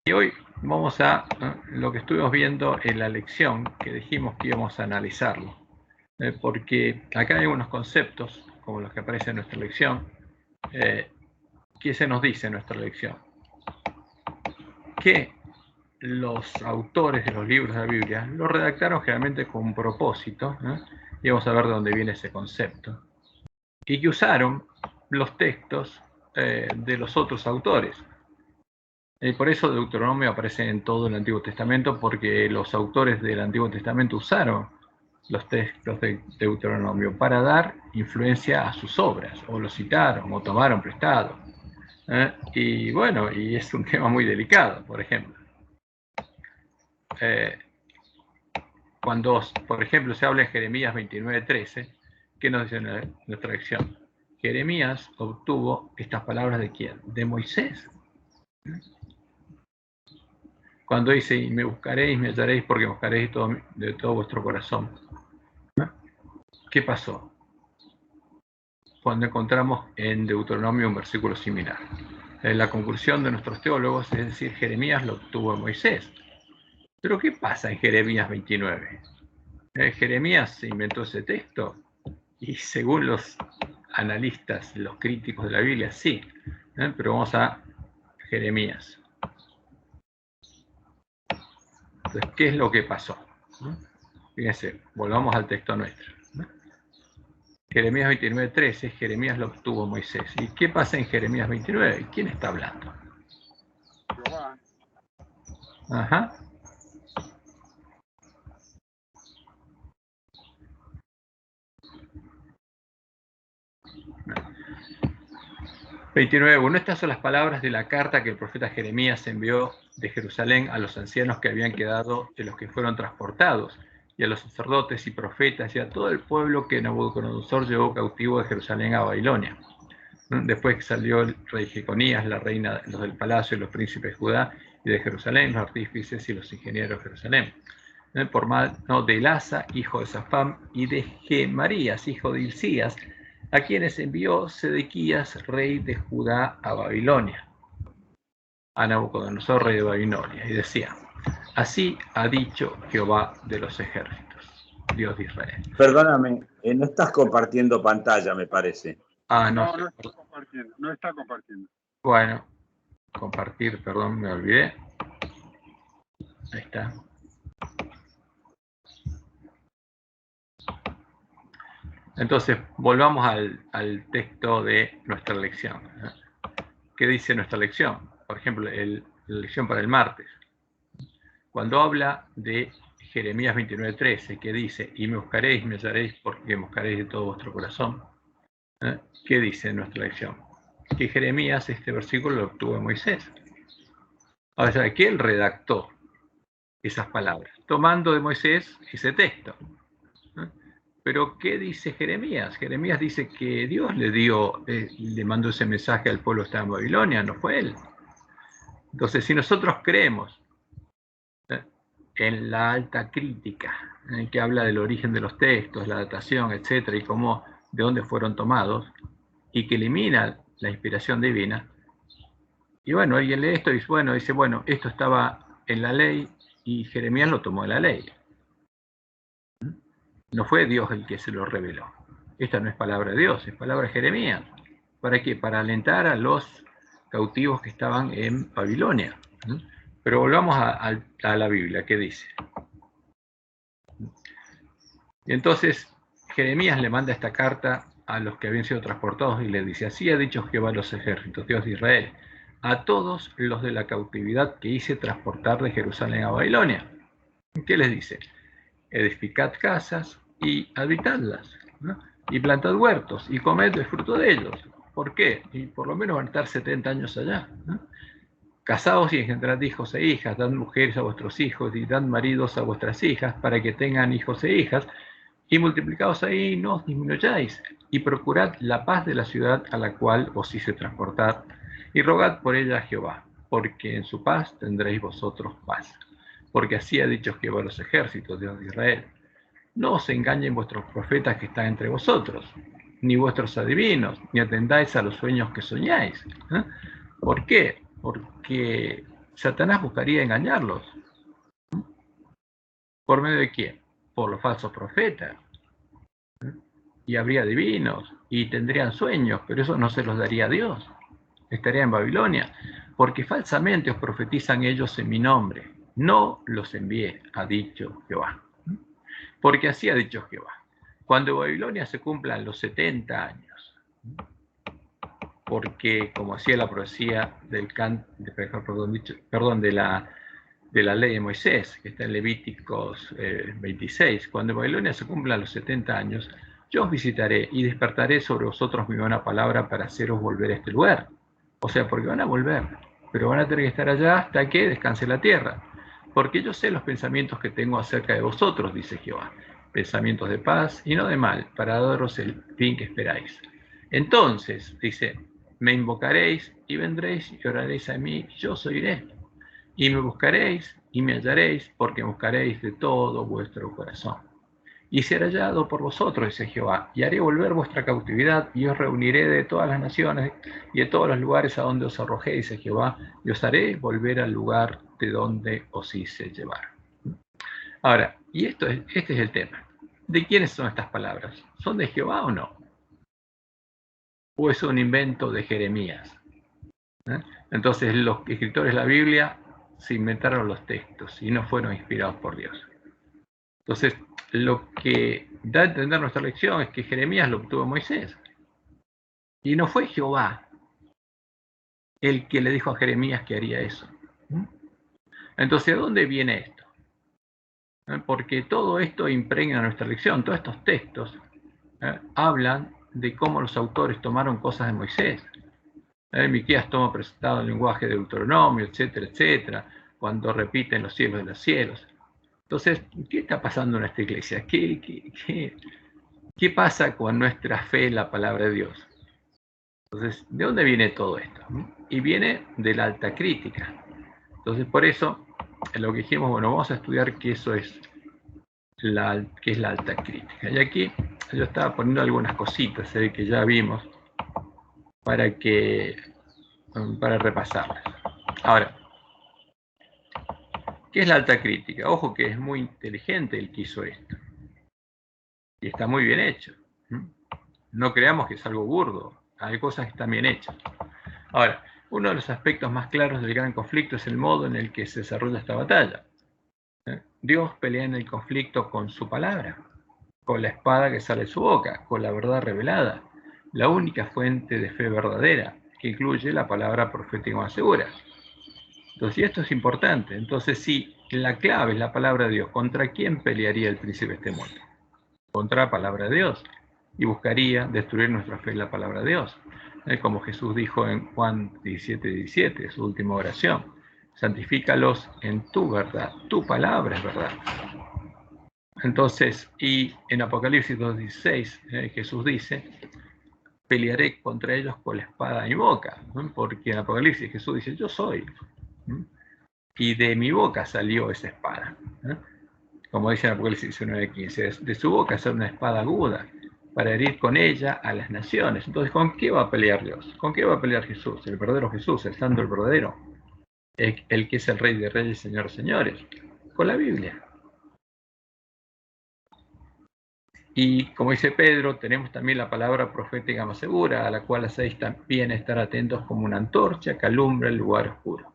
Y hoy vamos a lo que estuvimos viendo en la lección que dijimos que íbamos a analizarlo. Porque acá hay unos conceptos, como los que aparecen en nuestra lección, que se nos dice en nuestra lección. Que los autores de los libros de la Biblia los redactaron generalmente con un propósito, y vamos a ver de dónde viene ese concepto, y que usaron los textos de los otros autores. Por eso Deuteronomio aparece en todo el Antiguo Testamento, porque los autores del Antiguo Testamento usaron los textos de Deuteronomio para dar influencia a sus obras, o los citaron, o tomaron prestado. Y bueno, y es un tema muy delicado, por ejemplo. Cuando, por ejemplo, se habla en Jeremías 29:13, ¿qué nos dice nuestra lección? Jeremías obtuvo estas palabras ¿de quién? De Moisés. Cuando dice, y me buscaréis, me hallaréis, porque me buscaréis de todo vuestro corazón. ¿Qué pasó? Cuando encontramos en Deuteronomio un versículo similar. La conclusión de nuestros teólogos es decir, Jeremías lo obtuvo de Moisés. Pero ¿qué pasa en Jeremías 29? Jeremías se inventó ese texto y según los analistas, los críticos de la Biblia, sí. Pero vamos a Jeremías. Entonces, ¿qué es lo que pasó? Fíjense, volvamos al texto nuestro. Jeremías 29:13, Jeremías lo obtuvo Moisés. ¿Y qué pasa en Jeremías 29? ¿Quién está hablando? Jehová. Ajá. No. 29. Bueno, estas son las palabras de la carta que el profeta Jeremías envió de Jerusalén a los ancianos que habían quedado de los que fueron transportados, y a los sacerdotes y profetas, y a todo el pueblo que Nabucodonosor llevó cautivo de Jerusalén a Babilonia. Después que salió el rey Jeconías, la reina, los del palacio y los príncipes de Judá y de Jerusalén, los artífices y los ingenieros de Jerusalén, por mano de Elasa, hijo de Safam, y de Gemarías, hijo de Hilcías, a quienes envió Sedequías, rey de Judá, a Babilonia, a Nabucodonosor, rey de Babilonia, y decía, así ha dicho Jehová de los ejércitos, Dios de Israel. Perdóname, no estás compartiendo pantalla, me parece. Ah, no está compartiendo, no está compartiendo. Bueno, compartir, perdón, me olvidé. Ahí está. Entonces, volvamos al texto de nuestra lección. ¿Qué dice nuestra lección? Por ejemplo, la lección para el martes. Cuando habla de Jeremías 29:13, que dice, y me buscaréis, me hallaréis, porque me buscaréis de todo vuestro corazón. ¿Qué dice nuestra lección? Que Jeremías, este versículo lo obtuvo de Moisés. O sea, que él redactó esas palabras, tomando de Moisés ese texto. Pero ¿qué dice Jeremías? Jeremías dice que Dios le mandó ese mensaje al pueblo que estaba en Babilonia, no fue él. Entonces, si nosotros creemos en la alta crítica, en que habla del origen de los textos, la datación, etcétera, y cómo, de dónde fueron tomados, y que elimina la inspiración divina, y bueno, alguien lee esto y dice, bueno, esto estaba en la ley y Jeremías lo tomó de la ley. No fue Dios el que se lo reveló. Esta no es palabra de Dios, es palabra de Jeremías. ¿Para qué? Para alentar a los cautivos que estaban en Babilonia. Pero volvamos a la Biblia, ¿qué dice? Y entonces Jeremías le manda esta carta a los que habían sido transportados y le dice, así ha dicho Jehová a los ejércitos, Dios de Israel, a todos los de la cautividad que hice transportar de Jerusalén a Babilonia. ¿Qué les dice? Edificad casas y habitadlas, ¿no? Y plantad huertos y comed el fruto de ellos. ¿Por qué? Y por lo menos van a estar 70 años allá, ¿no? Casaos y engendrad hijos e hijas, dad mujeres a vuestros hijos y dad maridos a vuestras hijas para que tengan hijos e hijas, y multiplicaos ahí, no os disminuyáis, y procurad la paz de la ciudad a la cual os hice transportar, y rogad por ella a Jehová, porque en su paz tendréis vosotros paz. Porque así ha dicho Jehová a los ejércitos, Dios de Israel. No os engañen vuestros profetas que están entre vosotros, ni vuestros adivinos, ni atendáis a los sueños que soñáis. ¿Por qué? Porque Satanás buscaría engañarlos. ¿Por medio de quién? Por los falsos profetas. Y habría divinos y tendrían sueños, pero eso no se los daría a Dios. Estaría en Babilonia, porque falsamente os profetizan ellos en mi nombre. No los envié, ha dicho Jehová. Porque así ha dicho Jehová. Cuando en Babilonia se cumplan los 70 años, porque como hacía la profecía del de la ley de Moisés, que está en Levíticos 26, cuando en Babilonia se cumplan los 70 años, yo os visitaré y despertaré sobre vosotros mi buena palabra para haceros volver a este lugar. O sea, porque van a volver, pero van a tener que estar allá hasta que descanse la tierra. Porque yo sé los pensamientos que tengo acerca de vosotros, dice Jehová, pensamientos de paz y no de mal, para daros el fin que esperáis. Entonces, dice, me invocaréis y vendréis y oraréis a mí, yo os oiré. Y me buscaréis y me hallaréis, porque buscaréis de todo vuestro corazón. Y seré hallado por vosotros, dice Jehová, y haré volver vuestra cautividad, y os reuniré de todas las naciones y de todos los lugares a donde os arrojé, dice Jehová, y os haré volver al lugar de donde os hice llevar. Ahora, y este es el tema. ¿De quiénes son estas palabras? ¿Son de Jehová o no? ¿O es un invento de Jeremías? Entonces los escritores de la Biblia se inventaron los textos y no fueron inspirados por Dios. Entonces, lo que da a entender nuestra lección es que Jeremías lo obtuvo Moisés. Y no fue Jehová el que le dijo a Jeremías que haría eso. Entonces, ¿de dónde viene esto? Porque todo esto impregna nuestra lección. Todos estos textos hablan de cómo los autores tomaron cosas de Moisés. Miqueas toma prestado el lenguaje de Deuteronomio, etcétera, etcétera, cuando repiten los cielos de los cielos. Entonces, ¿qué está pasando en esta iglesia? ¿Qué pasa con nuestra fe en la palabra de Dios? Entonces, ¿de dónde viene todo esto? Y viene de la alta crítica. Entonces, por eso, en lo que dijimos, bueno, vamos a estudiar qué es la alta crítica. Y aquí yo estaba poniendo algunas cositas que ya vimos para repasarlas. Ahora, ¿qué es la alta crítica? Ojo que es muy inteligente el que hizo esto. Y está muy bien hecho. No creamos que es algo burdo. Hay cosas que están bien hechas. Ahora, uno de los aspectos más claros del gran conflicto es el modo en el que se desarrolla esta batalla. Dios pelea en el conflicto con su palabra, con la espada que sale de su boca, con la verdad revelada, la única fuente de fe verdadera, que incluye la palabra profética más segura. Entonces, y esto es importante. Entonces, si la clave es la palabra de Dios, ¿contra quién pelearía el príncipe de este mundo? Contra la palabra de Dios. Y buscaría destruir nuestra fe en la palabra de Dios. Como Jesús dijo en Juan 17:17, su última oración. Santifícalos en tu verdad. Tu palabra es verdad. Entonces, y en Apocalipsis 2:16, Jesús dice, pelearé contra ellos con la espada de mi boca. Porque en Apocalipsis Jesús dice, yo soy. Y de mi boca salió esa espada. Como dice en Apocalipsis 19:15, de su boca sale una espada aguda para herir con ella a las naciones. Entonces, ¿con qué va a pelear Dios? ¿Con qué va a pelear Jesús? El verdadero Jesús, el santo, el verdadero, el que es el Rey de Reyes, Señor de Señores, con la Biblia. Y como dice Pedro, tenemos también la palabra profética más segura, a la cual hacéis también estar atentos como una antorcha que alumbra el lugar oscuro.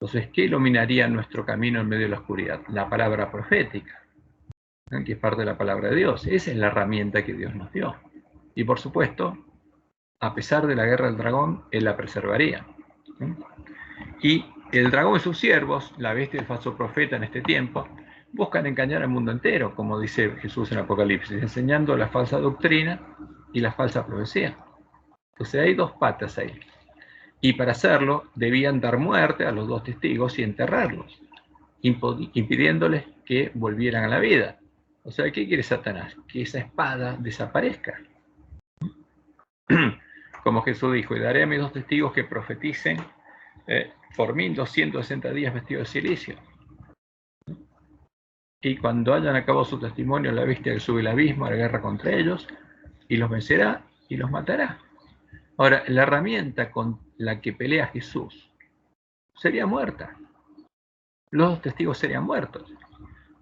Entonces, ¿qué iluminaría nuestro camino en medio de la oscuridad? La palabra profética, que es parte de la palabra de Dios. Esa es la herramienta que Dios nos dio. Y por supuesto, a pesar de la guerra del dragón, Él la preservaría. Y el dragón y sus siervos, la bestia y el falso profeta en este tiempo, buscan engañar al mundo entero, como dice Jesús en Apocalipsis, enseñando la falsa doctrina y la falsa profecía. Entonces hay dos patas ahí. Y para hacerlo, debían dar muerte a los dos testigos y enterrarlos, impidiéndoles que volvieran a la vida. O sea, ¿qué quiere Satanás? Que esa espada desaparezca. Como Jesús dijo, y daré a mis dos testigos que profeticen por 1260 días vestidos de silicio. Y cuando hayan acabado su testimonio, la bestia que sube el abismo a la guerra contra ellos, y los vencerá y los matará. Ahora, la herramienta con la que pelea Jesús sería muerta. Los dos testigos serían muertos.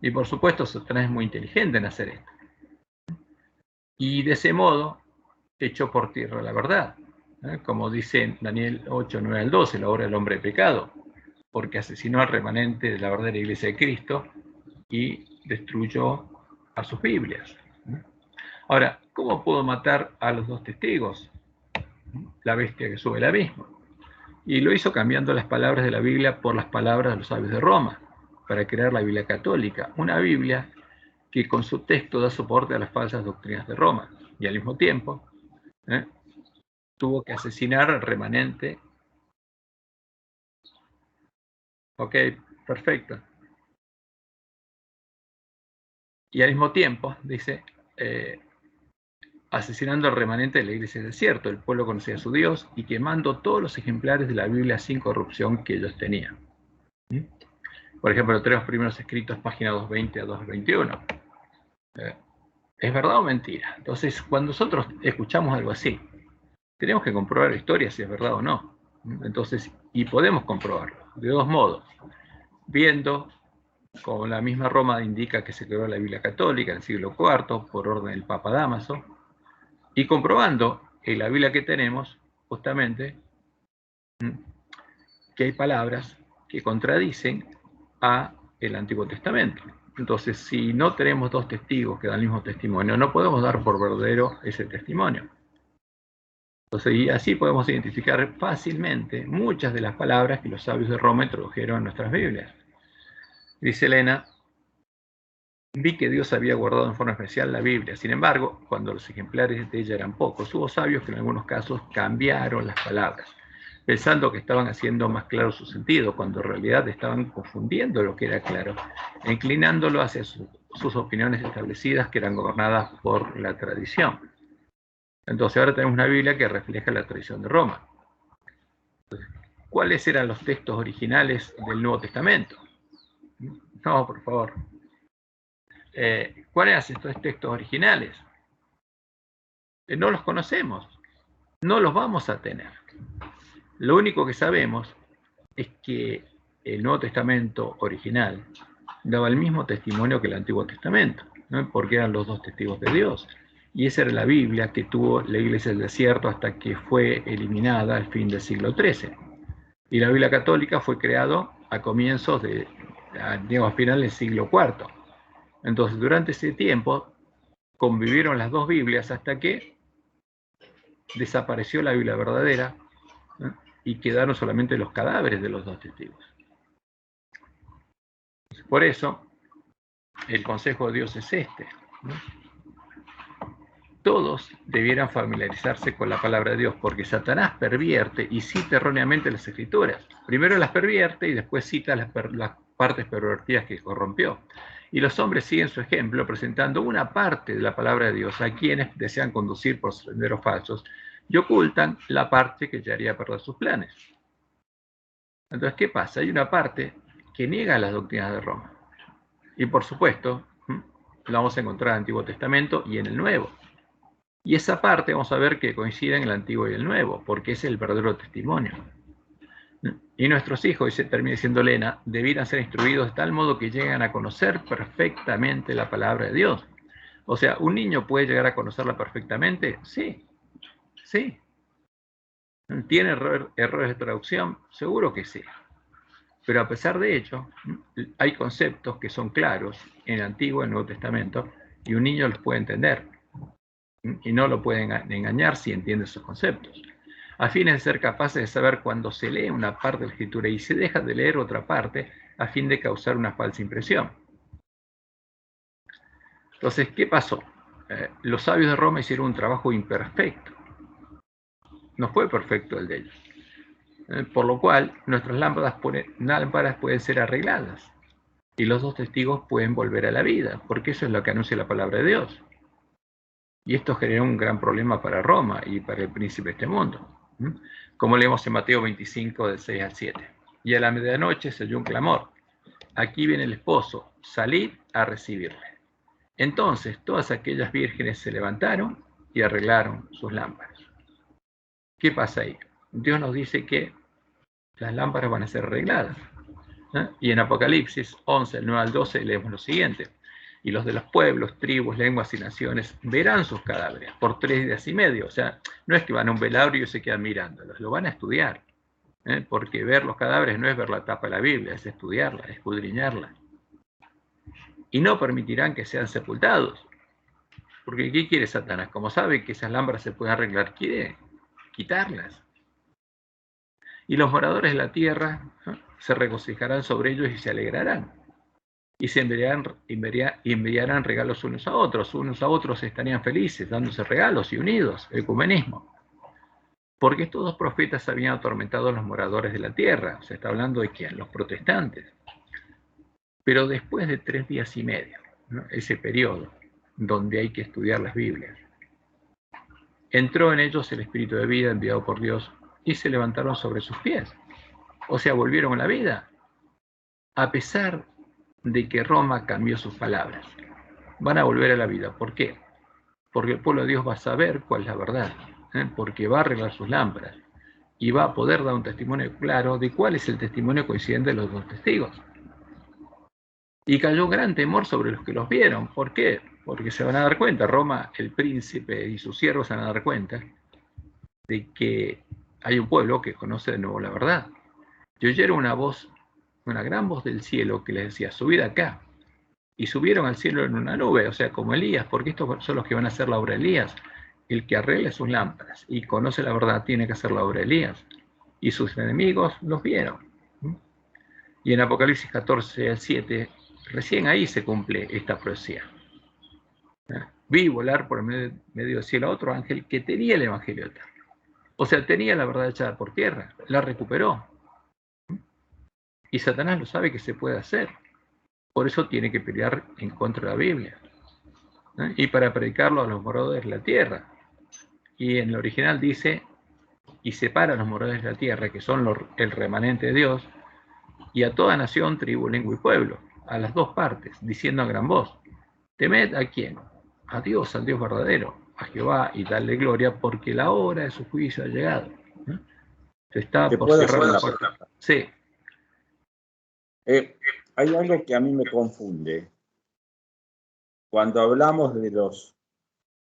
Y por supuesto, Satanás es muy inteligente en hacer esto. Y de ese modo, echó por tierra la verdad. Como dice Daniel 8, 9 al 12, la obra del hombre de pecado, porque asesinó al remanente de la verdadera iglesia de Cristo y destruyó a sus Biblias. Ahora, ¿cómo pudo matar a los dos testigos? La bestia que sube al abismo. Y lo hizo cambiando las palabras de la Biblia por las palabras de los sabios de Roma, para crear la Biblia católica, una Biblia que con su texto da soporte a las falsas doctrinas de Roma, y al mismo tiempo tuvo que asesinar al remanente. Ok, perfecto. Y al mismo tiempo, dice, asesinando al remanente de la iglesia del desierto, el pueblo conocía a su Dios, y quemando todos los ejemplares de la Biblia sin corrupción que ellos tenían. Por ejemplo, los tres primeros escritos, página 220 a 221. ¿Es verdad o mentira? Entonces, cuando nosotros escuchamos algo así, tenemos que comprobar la historia si es verdad o no. Entonces, y podemos comprobarlo de dos modos. Viendo, como la misma Roma indica que se creó la Biblia católica en el siglo IV por orden del Papa Dámaso, y comprobando en la Biblia que tenemos, justamente, que hay palabras que contradicen a el Antiguo Testamento. Entonces, si no tenemos dos testigos que dan el mismo testimonio, no podemos dar por verdadero ese testimonio. Entonces, y así podemos identificar fácilmente muchas de las palabras que los sabios de Roma introdujeron en nuestras Biblias. Dice Elena, vi que Dios había guardado en forma especial la Biblia. Sin embargo, cuando los ejemplares de ella eran pocos, hubo sabios que en algunos casos cambiaron las palabras, pensando que estaban haciendo más claro su sentido, cuando en realidad estaban confundiendo lo que era claro, e inclinándolo hacia sus opiniones establecidas que eran gobernadas por la tradición. Entonces ahora tenemos una Biblia que refleja la tradición de Roma. Entonces, ¿cuáles eran los textos originales del Nuevo Testamento? No, por favor. ¿Cuáles eran estos textos originales? No los conocemos, no los vamos a tener. Lo único que sabemos es que el Nuevo Testamento original daba el mismo testimonio que el Antiguo Testamento, ¿no? Porque eran los dos testigos de Dios. Y esa era la Biblia que tuvo la iglesia del desierto hasta que fue eliminada al fin del siglo XIII. Y la Biblia católica fue creada a comienzos a finales del siglo IV. Entonces, durante ese tiempo convivieron las dos Biblias hasta que desapareció la Biblia verdadera, ¿no? Y quedaron solamente los cadáveres de los dos testigos. Por eso, el consejo de Dios es este, ¿no? Todos debieran familiarizarse con la palabra de Dios, porque Satanás pervierte y cita erróneamente las Escrituras. Primero las pervierte y después cita las partes pervertidas que corrompió. Y los hombres siguen su ejemplo presentando una parte de la palabra de Dios a quienes desean conducir por senderos falsos y ocultan la parte que ya haría perder sus planes. Entonces, ¿qué pasa? Hay una parte que niega las doctrinas de Roma. Y por supuesto, la vamos a encontrar en el Antiguo Testamento y en el Nuevo. Y esa parte vamos a ver que coincide en el Antiguo y el Nuevo, porque es el verdadero testimonio. Y nuestros hijos, y se termina diciendo Elena, debieran ser instruidos de tal modo que lleguen a conocer perfectamente la palabra de Dios. O sea, ¿un niño puede llegar a conocerla perfectamente? Sí, sí. ¿Tiene errores de traducción? Seguro que sí. Pero a pesar de ello, hay conceptos que son claros en el Antiguo y el Nuevo Testamento, y un niño los puede entender. Y no lo pueden engañar si entiende esos conceptos, a fin de ser capaces de saber cuando se lee una parte de la Escritura y se deja de leer otra parte, a fin de causar una falsa impresión. Entonces, ¿qué pasó? Los sabios de Roma hicieron un trabajo imperfecto. No fue perfecto el de ellos. Por lo cual, nuestras lámparas pueden ser arregladas y los dos testigos pueden volver a la vida, porque eso es lo que anuncia la palabra de Dios. Y esto generó un gran problema para Roma y para el príncipe de este mundo. Como leemos en Mateo 25, del 6 al 7. Y a la medianoche se oyó un clamor. Aquí viene el esposo, salid a recibirle. Entonces todas aquellas vírgenes se levantaron y arreglaron sus lámparas. ¿Qué pasa ahí? Dios nos dice que las lámparas van a ser arregladas. Y en Apocalipsis 11, el 9 al 12, leemos lo siguiente. Y los de los pueblos, tribus, lenguas y naciones verán sus cadáveres por 3 días y medio. O sea, no es que van a un velorio y se quedan mirándolos, lo van a estudiar. Porque ver los cadáveres no es ver la tapa de la Biblia, es estudiarla, escudriñarla. Y no permitirán que sean sepultados. Porque ¿qué quiere Satanás? Como sabe que esas lámparas se pueden arreglar, quiere quitarlas. Y los moradores de la tierra se regocijarán sobre ellos y se alegrarán. Y se enviarán regalos unos a otros estarían felices, dándose regalos y unidos, ecumenismo. Porque estos dos profetas habían atormentado a los moradores de la tierra. Se está hablando de quién, los protestantes. Pero después de 3 días y medio, ¿no? Ese periodo donde hay que estudiar las Biblias, entró en ellos el espíritu de vida enviado por Dios y se levantaron sobre sus pies. O sea, volvieron a la vida, a pesar de que Roma cambió sus palabras. Van a volver a la vida. ¿Por qué? Porque el pueblo de Dios va a saber cuál es la verdad, porque va a arreglar sus lámparas y va a poder dar un testimonio claro de cuál es el testimonio coincidente de los dos testigos. Y cayó gran temor sobre los que los vieron. ¿Por qué? Porque se van a dar cuenta, Roma, el príncipe y sus siervos se van a dar cuenta de que hay un pueblo que conoce de nuevo la verdad. Y oyeron una voz, una gran voz del cielo que les decía, subid acá. Y subieron al cielo en una nube, o sea, como Elías, porque estos son los que van a hacer la obra de Elías. El que arregle sus lámparas y conoce la verdad tiene que hacer la obra de Elías. Y sus enemigos los vieron. Y en Apocalipsis 14 al 7, recién ahí se cumple esta profecía. Vi volar por medio del cielo a otro ángel que tenía el evangelio eterno. O sea, tenía la verdad echada por tierra, la recuperó. Y Satanás lo sabe que se puede hacer. Por eso tiene que pelear en contra de la Biblia. Y para predicarlo a los moradores de la tierra. Y en el original dice, y separa a los moradores de la tierra, que son el remanente de Dios, y a toda nación, tribu, lengua y pueblo, a las dos partes, diciendo a gran voz, temed a quién, a Dios, al Dios verdadero, a Jehová, y darle gloria, porque la hora de su juicio ha llegado. Se está ¿Te por puedo cerrar hacer la una puerta. pregunta? Sí. Hay algo que a mí me confunde. Cuando hablamos de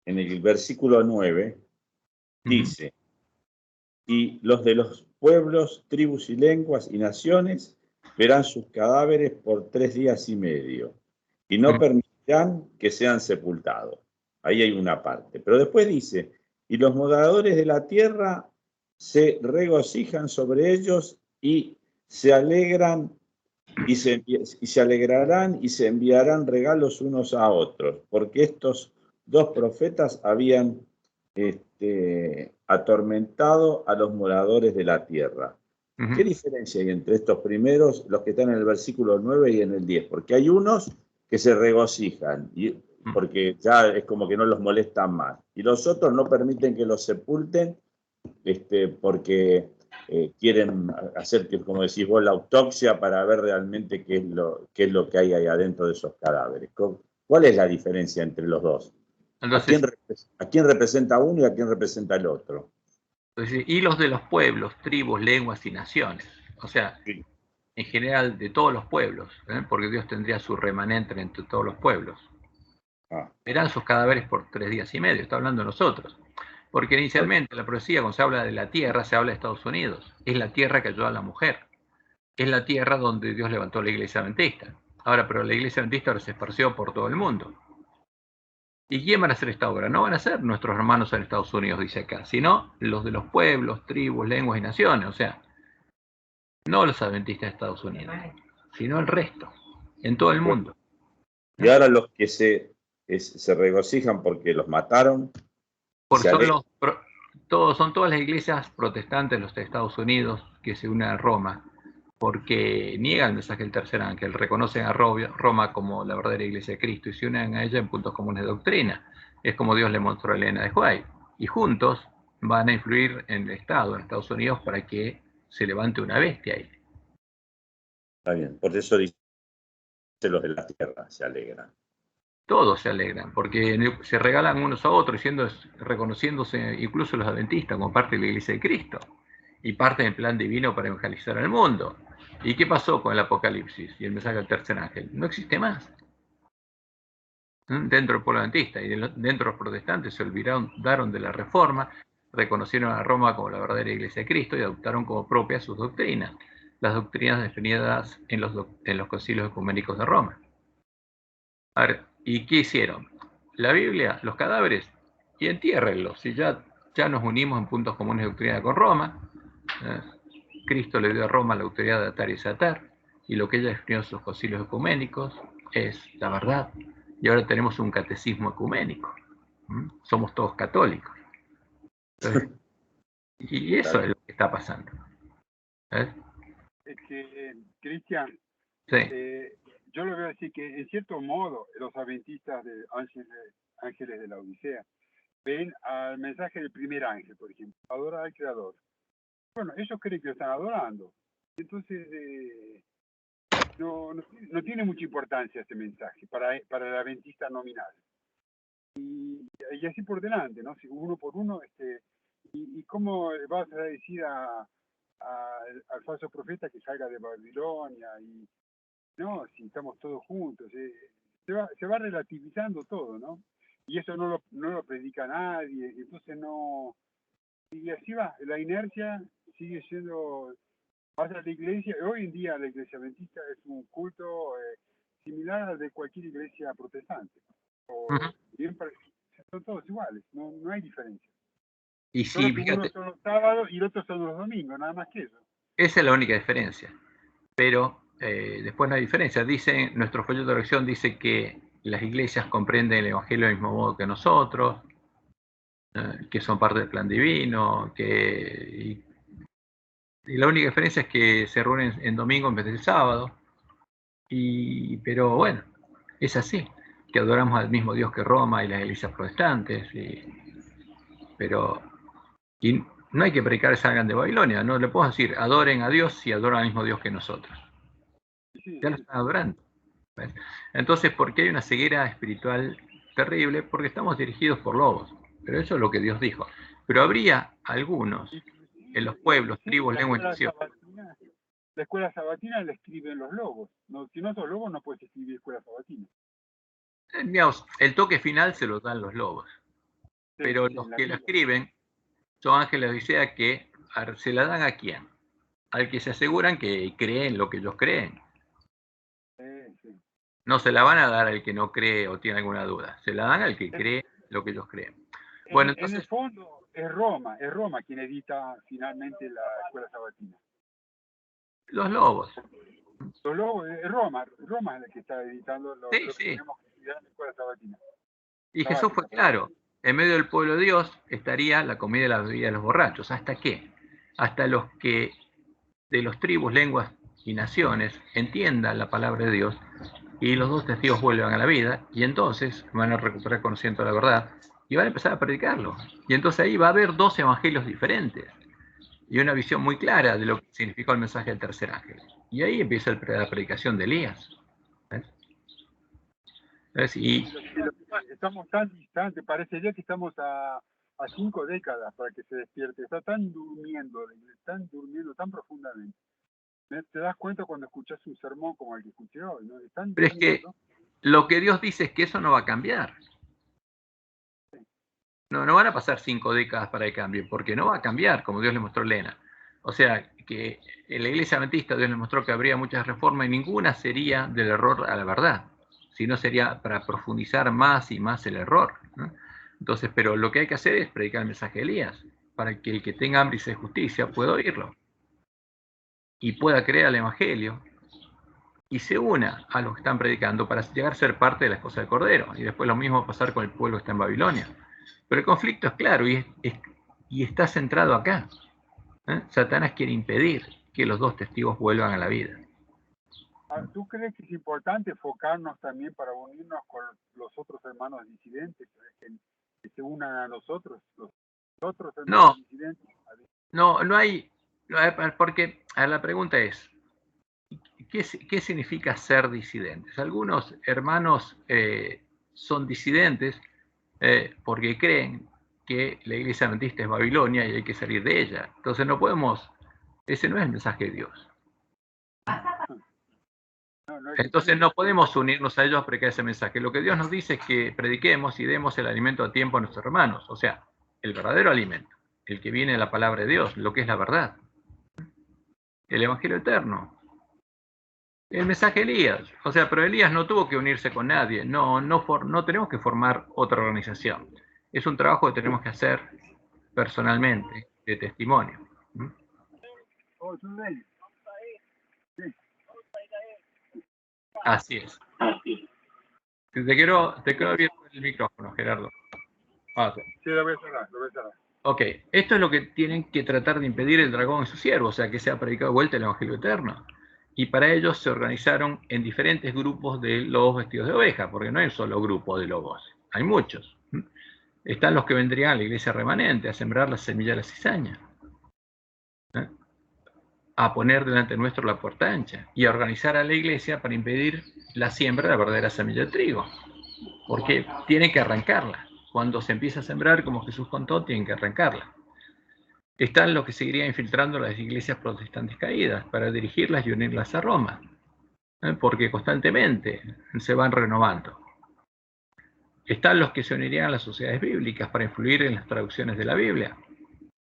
en el versículo 9, dice, y los de los pueblos, tribus y lenguas y naciones verán sus cadáveres por 3 días y medio, y no permitirán que sean sepultados. Ahí hay una parte. Pero después dice, y los moradores de la tierra se regocijan sobre ellos y se alegran y se alegrarán y se enviarán regalos unos a otros, porque estos dos profetas habían atormentado a los moradores de la tierra. ¿Qué diferencia hay entre estos primeros, los que están en el versículo 9 y en el 10? Porque hay unos que se regocijan, porque ya es como que no los molestan más, y los otros no permiten que los sepulten, porque quieren hacer, como decís vos, la autopsia para ver realmente qué es lo que hay ahí adentro de esos cadáveres. ¿Cuál es la diferencia entre los dos? Entonces, ¿A quién representa uno y a quién representa el otro? y los de los pueblos, tribus, lenguas y naciones. O sea, Sí. en general de todos los pueblos, porque Dios tendría su remanente entre todos los pueblos. Verán sus cadáveres por 3 días y medio, está hablando de nosotros. Porque inicialmente la profecía, cuando se habla de la tierra, se habla de Estados Unidos. Es la tierra que ayudó a la mujer. Es la tierra donde Dios levantó la iglesia adventista. Ahora, pero la iglesia adventista ahora se esparció por todo el mundo. ¿Y quién van a hacer esta obra? No van a ser nuestros hermanos en Estados Unidos, dice acá, sino los de los pueblos, tribus, lenguas y naciones. O sea, no los adventistas de Estados Unidos, sino el resto, en todo el mundo. Y ahora los que se regocijan porque los mataron. Porque son todas las iglesias protestantes de los Estados Unidos que se unen a Roma, porque niegan el mensaje del tercer ángel, reconocen a Roma como la verdadera iglesia de Cristo y se unen a ella en puntos comunes de doctrina. Es como Dios le mostró a Elena de White. Y juntos van a influir en el Estado, en Estados Unidos, para que se levante una bestia ahí. Está bien, por eso dice los de la tierra se alegran. Todos se alegran, porque se regalan unos a otros, reconociéndose incluso los adventistas como parte de la iglesia de Cristo. y parte del plan divino para evangelizar al mundo. ¿Y qué pasó con el Apocalipsis y el mensaje del tercer ángel? No existe más. Dentro del pueblo adventista y dentro de los protestantes se olvidaron de la reforma, reconocieron a Roma como la verdadera iglesia de Cristo y adoptaron como propias sus doctrinas, las doctrinas definidas en los concilios ecuménicos de Roma. A ver, ¿y qué hicieron? La Biblia, los cadáveres, y entiérrenlos. Si ya nos unimos en puntos comunes de doctrina con Roma, Cristo le dio a Roma la autoridad de atar y desatar, y lo que ella definió en sus concilios ecuménicos es la verdad. Y ahora tenemos un catecismo ecuménico. Somos todos católicos. Entonces, y eso es lo que está pasando. Es que, Cristian, Sí. yo lo veo así que, en cierto modo, los adventistas de Ángeles de la Odisea ven al mensaje del primer ángel, por ejemplo, adorar al Creador. Bueno, ellos creen que lo están adorando. Entonces, no tiene mucha importancia ese mensaje para el adventista nominal. Y así por delante, ¿no? Si uno por uno, y cómo vas a decir al falso profeta que salga de Babilonia, y no, si estamos todos juntos, se va relativizando todo, ¿no? Y eso no lo predica nadie, entonces no, y así va, la inercia sigue siendo, vas a la iglesia, hoy en día la iglesia adventista es un culto similar al de cualquier iglesia protestante, bien son todos iguales, no hay diferencia. Y Solo sí, que fíjate, unos son los sábados y los otros son los domingos, nada más que eso. esa es la única diferencia. Pero después no hay diferencia. Nuestro folleto de lección dice que las iglesias comprenden el Evangelio del mismo modo que nosotros, que son parte del plan divino, y la única diferencia es que se reúnen en domingo en vez del sábado. Pero bueno, es así, que adoramos al mismo Dios que Roma y las iglesias protestantes. Pero no hay que predicar salgan de Babilonia, no le puedo decir adoren a Dios si adoran al mismo Dios que nosotros. Ya lo están adorando. ¿Ves? Entonces, ¿por qué hay una ceguera espiritual terrible? Porque estamos dirigidos por lobos. Pero eso es lo que Dios dijo. Pero habría algunos en los pueblos, tribus, lenguas y naciones. La escuela sabatina la escriben los lobos. No, si no sos lobo, no puedes escribir escuela sabatina. Digamos, el toque final se lo dan los lobos. Pero los que la escriben son ángeles de Odisea que se la dan a quién? Al que se aseguran que creen lo que ellos creen. No se la van a dar al que no cree o tiene alguna duda. Se la dan al que cree lo que ellos creen. Bueno, entonces, en el fondo es Roma quien edita finalmente la escuela sabatina. Los lobos. Los lobos, es Roma es la que está editando lo que tenemos que estudiar en la escuela sabatina. Y Jesús fue claro. En medio del pueblo de Dios estaría la comida y la bebida de los borrachos. ¿Hasta qué? Hasta los que de los tribus, lenguas y naciones entiendan la palabra de Dios y los dos testigos vuelvan a la vida y entonces van a recuperar conocimiento de la verdad y van a empezar a predicarlo. Y entonces ahí va a haber dos evangelios diferentes y una visión muy clara de lo que significó el mensaje del tercer ángel. Y ahí empieza la predicación de Elías. ¿Ves? Y estamos tan distantes, parecería que estamos a 5 décadas para que se despierte. Está tan durmiendo tan profundamente. Te das cuenta cuando escuchas un sermón como el que escuché hoy, ¿no? Pero es que lo que Dios dice es que eso no va a cambiar. No van a pasar 5 décadas para que cambie, porque no va a cambiar, como Dios le mostró a Lena. O sea, que en la iglesia adventista Dios le mostró que habría muchas reformas y ninguna sería del error a la verdad, sino sería para profundizar más y más el error, ¿no? Entonces, pero lo que hay que hacer es predicar el mensaje de Elías, para que el que tenga hambre y sed de justicia pueda oírlo y pueda creer al Evangelio y se una a los que están predicando para llegar a ser parte de la esposa del Cordero. Y después lo mismo va a pasar con el pueblo que está en Babilonia. Pero el conflicto es claro y está centrado acá. Satanás quiere impedir que los dos testigos vuelvan a la vida. ¿Tú crees que es importante enfocarnos también para unirnos con los otros hermanos disidentes, que se unan a nosotros, los otros hermanos disidentes? No hay, porque la pregunta es, ¿qué significa ser disidentes? Algunos hermanos son disidentes porque creen que la iglesia adventista es Babilonia y hay que salir de ella. Entonces no podemos Ese no es el mensaje de Dios. No es Entonces no podemos unirnos a ellos a predicar ese mensaje. Lo que Dios nos dice es que prediquemos y demos el alimento a tiempo a nuestros hermanos. O sea, el verdadero alimento, el que viene de la palabra de Dios, lo que es la verdad. El Evangelio eterno. El mensaje de Elías. O sea, pero Elías no tuvo que unirse con nadie. No tenemos que formar otra organización. Es un trabajo que tenemos que hacer personalmente, de testimonio. Así es. Te quedó abierto el micrófono, Gerardo. Sí, lo voy a cerrar, lo voy a cerrar. Ok, esto es lo que tienen que tratar de impedir el dragón y su siervo, o sea, que sea predicado de vuelta el Evangelio eterno. Y para ello se organizaron en diferentes grupos de lobos vestidos de oveja, porque no hay un solo grupo de lobos, hay muchos. Están los que vendrían a la iglesia remanente, a sembrar la semilla de la cizaña, a poner delante nuestro la puerta ancha y a organizar a la iglesia para impedir la siembra de la verdadera semilla de trigo, porque tienen que arrancarla. Cuando se empieza a sembrar, como Jesús contó, tienen que arrancarla. Están los que seguirían infiltrando las iglesias protestantes caídas para dirigirlas y unirlas a Roma, porque constantemente se van renovando. Están los que se unirían a las sociedades bíblicas para influir en las traducciones de la Biblia.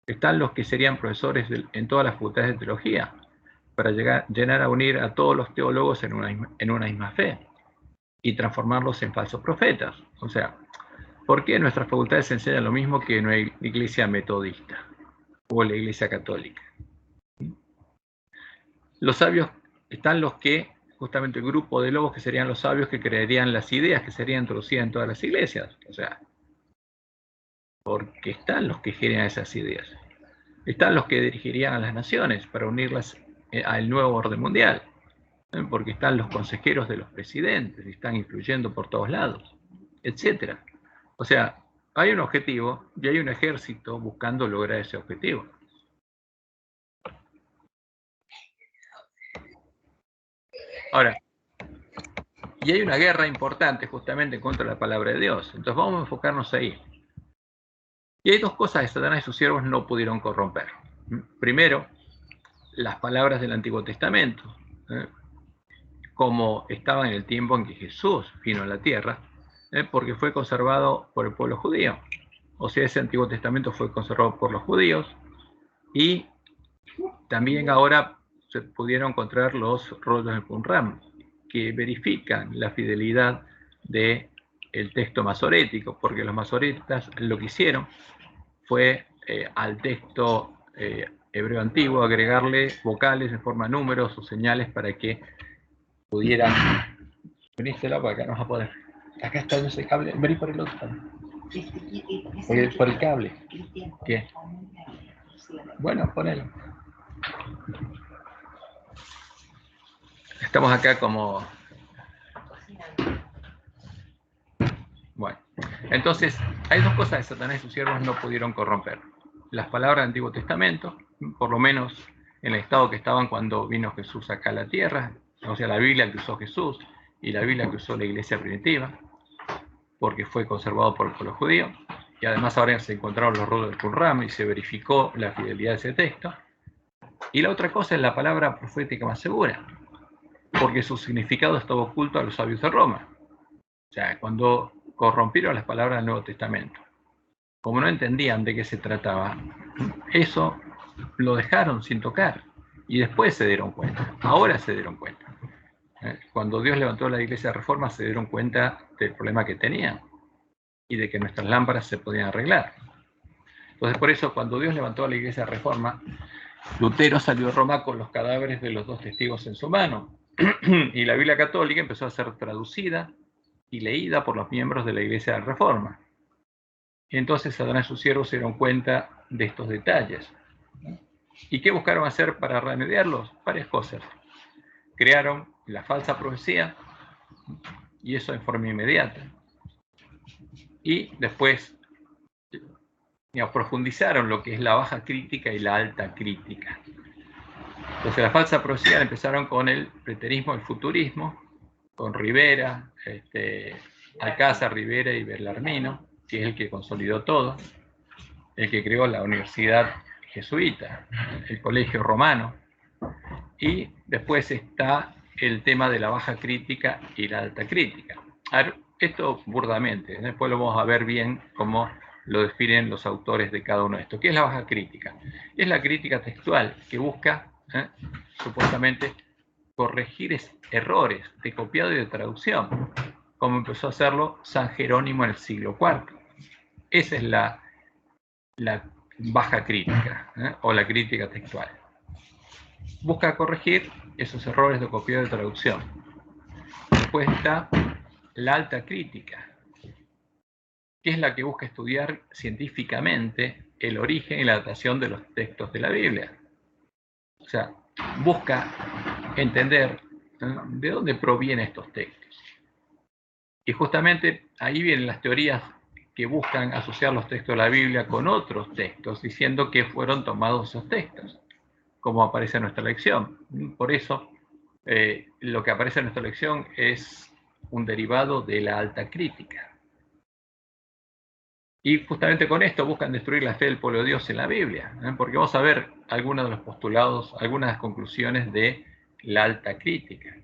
Están los que serían profesores en todas las facultades de teología para llegar a unir a todos los teólogos en una misma fe y transformarlos en falsos profetas. O sea, ¿por qué nuestras facultades enseñan lo mismo que en una iglesia metodista o la iglesia católica? Los sabios están los que, justamente el grupo de lobos que serían los sabios que creerían las ideas que serían introducidas en todas las iglesias. O sea, porque están los que generan esas ideas. Están los que dirigirían a las naciones para unirlas al nuevo orden mundial. Porque están los consejeros de los presidentes, y están influyendo por todos lados, etc. O sea, hay un objetivo y hay un ejército buscando lograr ese objetivo. Ahora, y hay una guerra importante justamente contra la palabra de Dios. Entonces vamos a enfocarnos ahí. Y hay dos cosas que Satanás y sus siervos no pudieron corromper. Primero, las palabras del Antiguo Testamento, como estaban en el tiempo en que Jesús vino a la tierra, porque fue conservado por el pueblo judío. O sea, ese Antiguo Testamento fue conservado por los judíos y también ahora se pudieron encontrar los rollos de Qumran, que verifican la fidelidad del texto masorético, porque los masoretas lo que hicieron fue al texto hebreo antiguo agregarle vocales en forma de números o señales para que pudieran... Venístelo para acá, no vas a poder. Acá está ese cable, vení por el otro también. Por el cable. ¿Qué? Bueno, ponelo. Estamos acá como... Bueno, entonces hay dos cosas que Satanás y sus siervos no pudieron corromper. Las palabras del Antiguo Testamento, por lo menos en el estado que estaban cuando vino Jesús acá a la tierra, o sea, la Biblia que usó Jesús y la Biblia que usó la iglesia primitiva, porque fue conservado por el pueblo judío, y además ahora se encontraron los rollos del Qumran y se verificó la fidelidad de ese texto. Y la otra cosa es la palabra profética más segura, porque su significado estaba oculto a los sabios de Roma. O sea, cuando corrompieron las palabras del Nuevo Testamento, como no entendían de qué se trataba, eso lo dejaron sin tocar y después se dieron cuenta, ahora se dieron cuenta. Cuando Dios levantó la iglesia de Reforma se dieron cuenta del problema que tenían y de que nuestras lámparas se podían arreglar. Entonces por eso cuando Dios levantó la iglesia de Reforma, Lutero salió de Roma con los cadáveres de los dos testigos en su mano y la Biblia católica empezó a ser traducida y leída por los miembros de la iglesia de Reforma. Y entonces Satanás y sus siervos se dieron cuenta de estos detalles. ¿Y qué buscaron hacer para remediarlos? Varias cosas. Crearon la falsa profecía, y eso en forma inmediata. Y después profundizaron lo que es la baja crítica y la alta crítica. Entonces la falsa profecía empezaron con el preterismo, el futurismo, con Rivera, Alcázar, Rivera y Bellarmino, que es el que consolidó todo, el que creó la Universidad jesuita, el colegio romano, y después está el tema de la baja crítica y la alta crítica. A ver, esto burdamente, después lo vamos a ver bien cómo lo definen los autores de cada uno de estos. ¿Qué es la baja crítica? Es la crítica textual que busca, supuestamente, corregir errores de copiado y de traducción, como empezó a hacerlo San Jerónimo en el siglo IV. Esa es la baja crítica, o la crítica textual. Busca corregir esos errores de copiado y de traducción. Después está la alta crítica, que es la que busca estudiar científicamente el origen y la datación de los textos de la Biblia. O sea, busca entender de dónde provienen estos textos. Y justamente ahí vienen las teorías que buscan asociar los textos de la Biblia con otros textos, diciendo que fueron tomados esos textos, como aparece en nuestra lección. Por eso, lo que aparece en nuestra lección es un derivado de la alta crítica. Y justamente con esto buscan destruir la fe del pueblo de Dios en la Biblia, porque vamos a ver algunos de los postulados, algunas conclusiones de la alta crítica.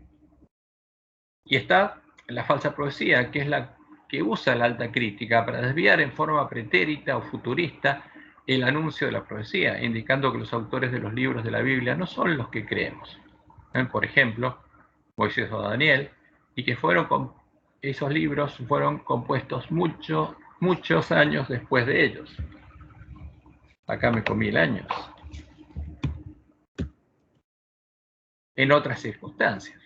Y está la falsa profecía, que es la que usa la alta crítica para desviar en forma pretérita o futurista el anuncio de la profecía, indicando que los autores de los libros de la Biblia no son los que creemos. Por ejemplo, Moisés o Daniel, y que esos libros fueron compuestos muchos años después de ellos. Acá me comí el años. En otras circunstancias.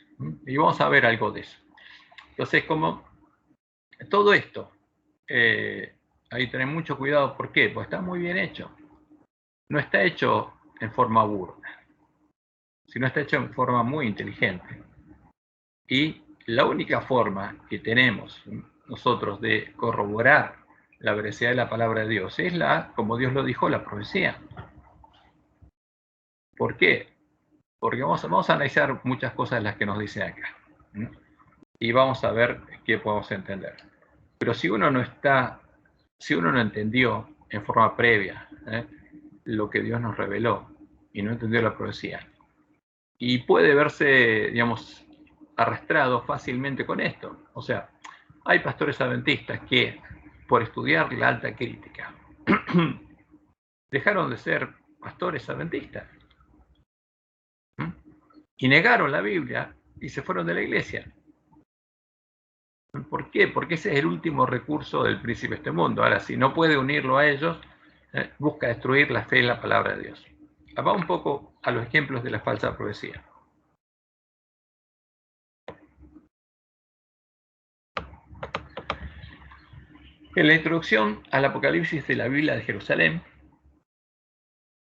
Y vamos a ver algo de eso. Entonces, como todo esto, hay que tener mucho cuidado. ¿Por qué? Pues está muy bien hecho. No está hecho en forma burda, sino está hecho en forma muy inteligente. Y la única forma que tenemos nosotros de corroborar la veracidad de la palabra de Dios es como Dios lo dijo, la profecía. ¿Por qué? Porque vamos a analizar muchas cosas de las que nos dice acá. Y vamos a ver qué podemos entender. Pero si uno no entendió en forma previa lo que Dios nos reveló y no entendió la profecía, y puede verse, digamos, arrastrado fácilmente con esto. O sea, hay pastores adventistas que, por estudiar la alta crítica, dejaron de ser pastores adventistas y negaron la Biblia y se fueron de la iglesia. ¿Por qué? Porque ese es el último recurso del príncipe de este mundo. Ahora, si no puede unirlo a ellos, busca destruir la fe en la palabra de Dios. Vamos un poco a los ejemplos de la falsa profecía. En la introducción al Apocalipsis de la Biblia de Jerusalén,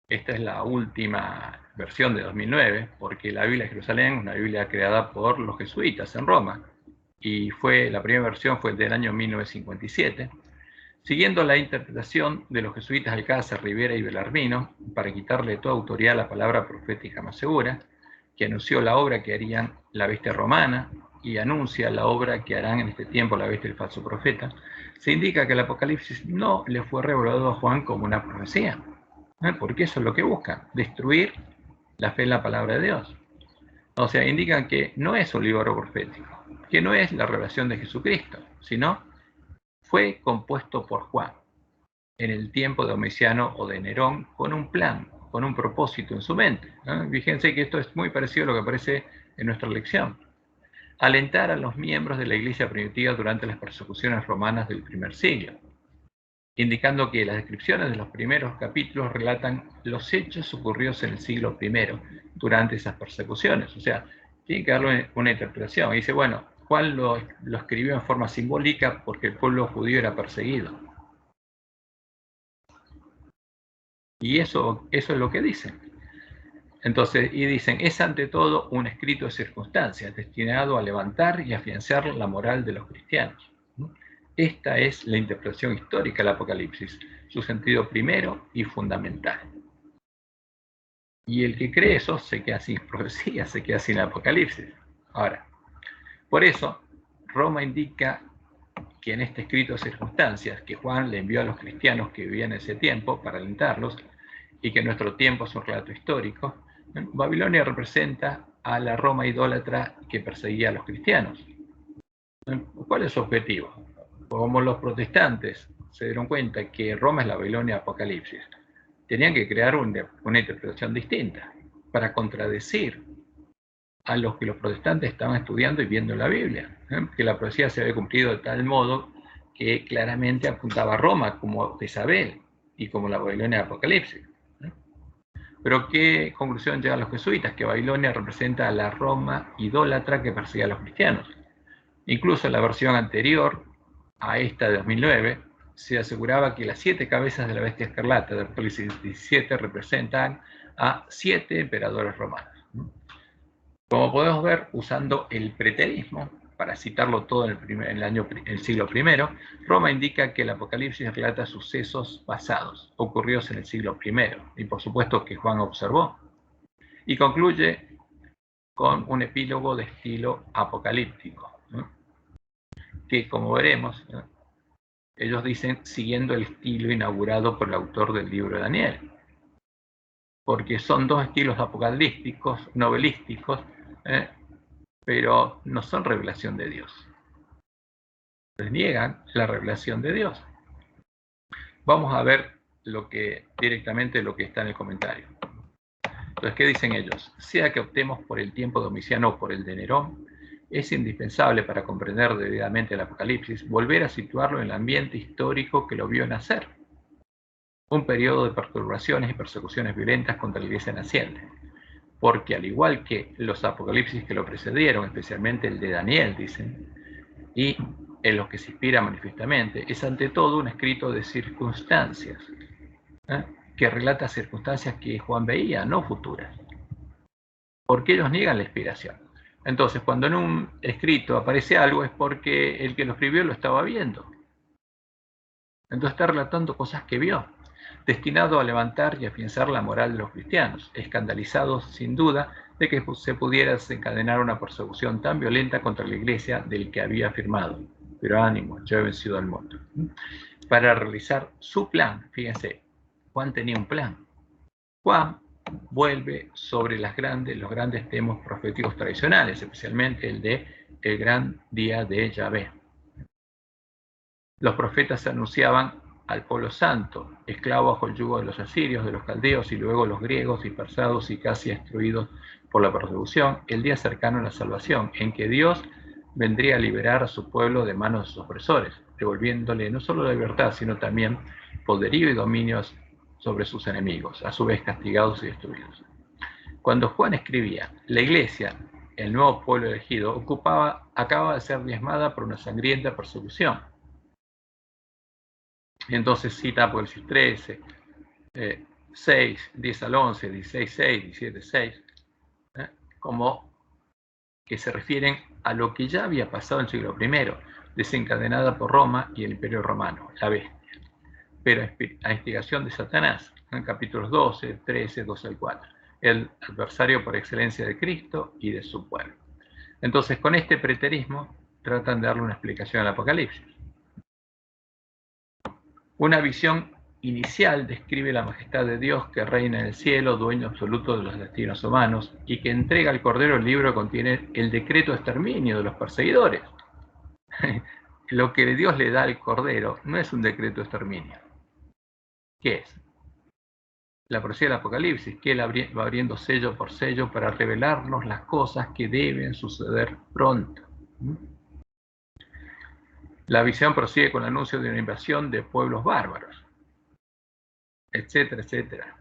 esta es la última versión de 2009, porque la Biblia de Jerusalén es una Biblia creada por los jesuitas en Roma, y la primera versión fue del año 1957, siguiendo la interpretación de los jesuitas Alcázar, Rivera y Belarmino, para quitarle toda autoridad a la palabra profética más segura, que anunció la obra que harían la bestia romana y anuncia la obra que harán en este tiempo la bestia del falso profeta, se indica que el Apocalipsis no le fue revelado a Juan como una profecía, porque eso es lo que buscan, destruir la fe en la palabra de Dios. O sea, indican que no es un libro profético, que no es la revelación de Jesucristo, sino fue compuesto por Juan en el tiempo de Domiciano o de Nerón con un plan, con un propósito en su mente. Fíjense que esto es muy parecido a lo que aparece en nuestra lección. Alentar a los miembros de la iglesia primitiva durante las persecuciones romanas del primer siglo, indicando que las descripciones de los primeros capítulos relatan los hechos ocurridos en el siglo I durante esas persecuciones. O sea, tiene que darle una interpretación. Y dice, bueno, Juan lo escribió en forma simbólica porque el pueblo judío era perseguido. Y eso es lo que dicen. Entonces, y dicen, es ante todo un escrito de circunstancias destinado a levantar y afianzar la moral de los cristianos. Esta es la interpretación histórica del Apocalipsis, su sentido primero y fundamental. Y el que cree eso se queda sin profecía, se queda sin Apocalipsis. Ahora, por eso, Roma indica que en este escrito de circunstancias que Juan le envió a los cristianos que vivían en ese tiempo para alentarlos, y que nuestro tiempo es un relato histórico, Babilonia representa a la Roma idólatra que perseguía a los cristianos. ¿Cuál es su objetivo? Como los protestantes se dieron cuenta que Roma es la Babilonia de Apocalipsis, tenían que crear una interpretación distinta para contradecir a los que los protestantes estaban estudiando y viendo en la Biblia, que la profecía se había cumplido de tal modo que claramente apuntaba a Roma como Jezabel y como la Babilonia de Apocalipsis. Pero ¿qué conclusión llegan los jesuitas? Que Babilonia representa a la Roma idólatra que perseguía a los cristianos. Incluso en la versión anterior a esta de 2009 se aseguraba que las 7 cabezas de la bestia escarlata de Apocalipsis 17 representan a 7 emperadores romanos. Como podemos ver, usando el preterismo, para citarlo todo en el siglo I, Roma indica que el Apocalipsis relata sucesos pasados, ocurridos en el siglo I, y por supuesto que Juan observó, y concluye con un epílogo de estilo apocalíptico, ¿no? Que, como veremos, ¿no?, ellos dicen siguiendo el estilo inaugurado por el autor del libro de Daniel, porque son 2 estilos apocalípticos, novelísticos, pero no son revelación de Dios. Les niegan la revelación de Dios. Vamos a ver directamente lo que está en el comentario. Entonces, ¿qué dicen ellos? Sea que optemos por el tiempo de Domiciano o por el de Nerón, es indispensable para comprender debidamente el Apocalipsis volver a situarlo en el ambiente histórico que lo vio nacer. Un periodo de perturbaciones y persecuciones violentas contra la iglesia naciente. Porque al igual que los apocalipsis que lo precedieron, especialmente el de Daniel, dicen, y en los que se inspira manifiestamente, es ante todo un escrito de circunstancias, que relata circunstancias que Juan veía, no futuras. Porque ellos niegan la inspiración. Entonces, cuando en un escrito aparece algo es porque el que lo escribió lo estaba viendo. Entonces está relatando cosas que vio, destinado a levantar y afianzar la moral de los cristianos, escandalizados sin duda de que se pudiera desencadenar una persecución tan violenta contra la iglesia del que había afirmado. Pero ánimo, yo he vencido al mundo. Para realizar su plan, fíjense, Juan tenía un plan. Juan vuelve sobre los grandes temas proféticos tradicionales, especialmente el de el gran día de Yahvé. Los profetas anunciaban al pueblo santo, esclavo bajo el yugo de los asirios, de los caldeos y luego los griegos dispersados y casi destruidos por la persecución, el día cercano a la salvación, en que Dios vendría a liberar a su pueblo de manos de sus opresores, devolviéndole no solo la libertad, sino también poderío y dominios sobre sus enemigos, a su vez castigados y destruidos. Cuando Juan escribía, la iglesia, el nuevo pueblo elegido, acaba de ser diezmada por una sangrienta persecución. Entonces cita Apocalipsis 13, 6, 10 al 11, 16, 6, 17, 6, como que se refieren a lo que ya había pasado en el siglo I, desencadenada por Roma y el Imperio Romano, la bestia, pero a instigación de Satanás, en capítulos 12, 13, 12 al 4, el adversario por excelencia de Cristo y de su pueblo. Entonces, con este preterismo, tratan de darle una explicación al Apocalipsis. Una visión inicial describe la majestad de Dios que reina en el cielo, dueño absoluto de los destinos humanos, y que entrega al Cordero el libro que contiene el decreto de exterminio de los perseguidores. Lo que Dios le da al Cordero no es un decreto de exterminio. ¿Qué es? La profecía del Apocalipsis, que Él va abriendo sello por sello para revelarnos las cosas que deben suceder pronto. La visión prosigue con el anuncio de una invasión de pueblos bárbaros, etcétera, etcétera.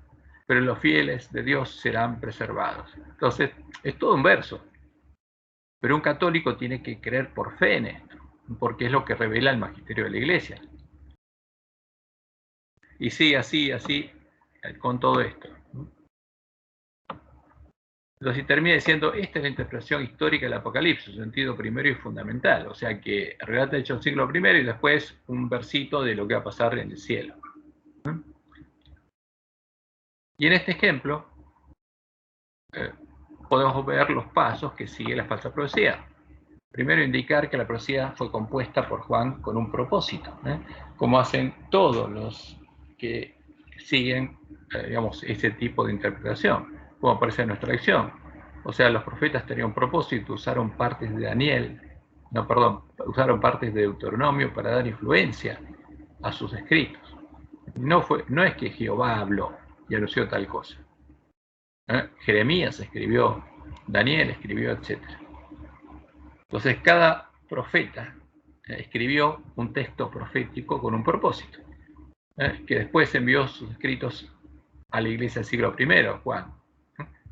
Pero los fieles de Dios serán preservados. Entonces, es todo un verso. Pero un católico tiene que creer por fe en esto, porque es lo que revela el magisterio de la Iglesia. Y sí, así, con todo esto. Entonces termina diciendo, esta es la interpretación histórica del Apocalipsis, su sentido primero y fundamental. O sea que relata hecho el siglo I y después un versito de lo que va a pasar en el cielo. Y en este ejemplo podemos ver los pasos que sigue la falsa profecía. Primero, indicar que la profecía fue compuesta por Juan con un propósito, como hacen todos los que siguen digamos, ese tipo de interpretación, como aparece en nuestra lección. O sea, los profetas tenían un propósito, usaron partes de Daniel, usaron partes de Deuteronomio para dar influencia a sus escritos. No es que Jehová habló y anunció tal cosa. Jeremías escribió, Daniel escribió, etc. Entonces, cada profeta escribió un texto profético con un propósito, que después envió sus escritos a la iglesia del siglo I, Juan,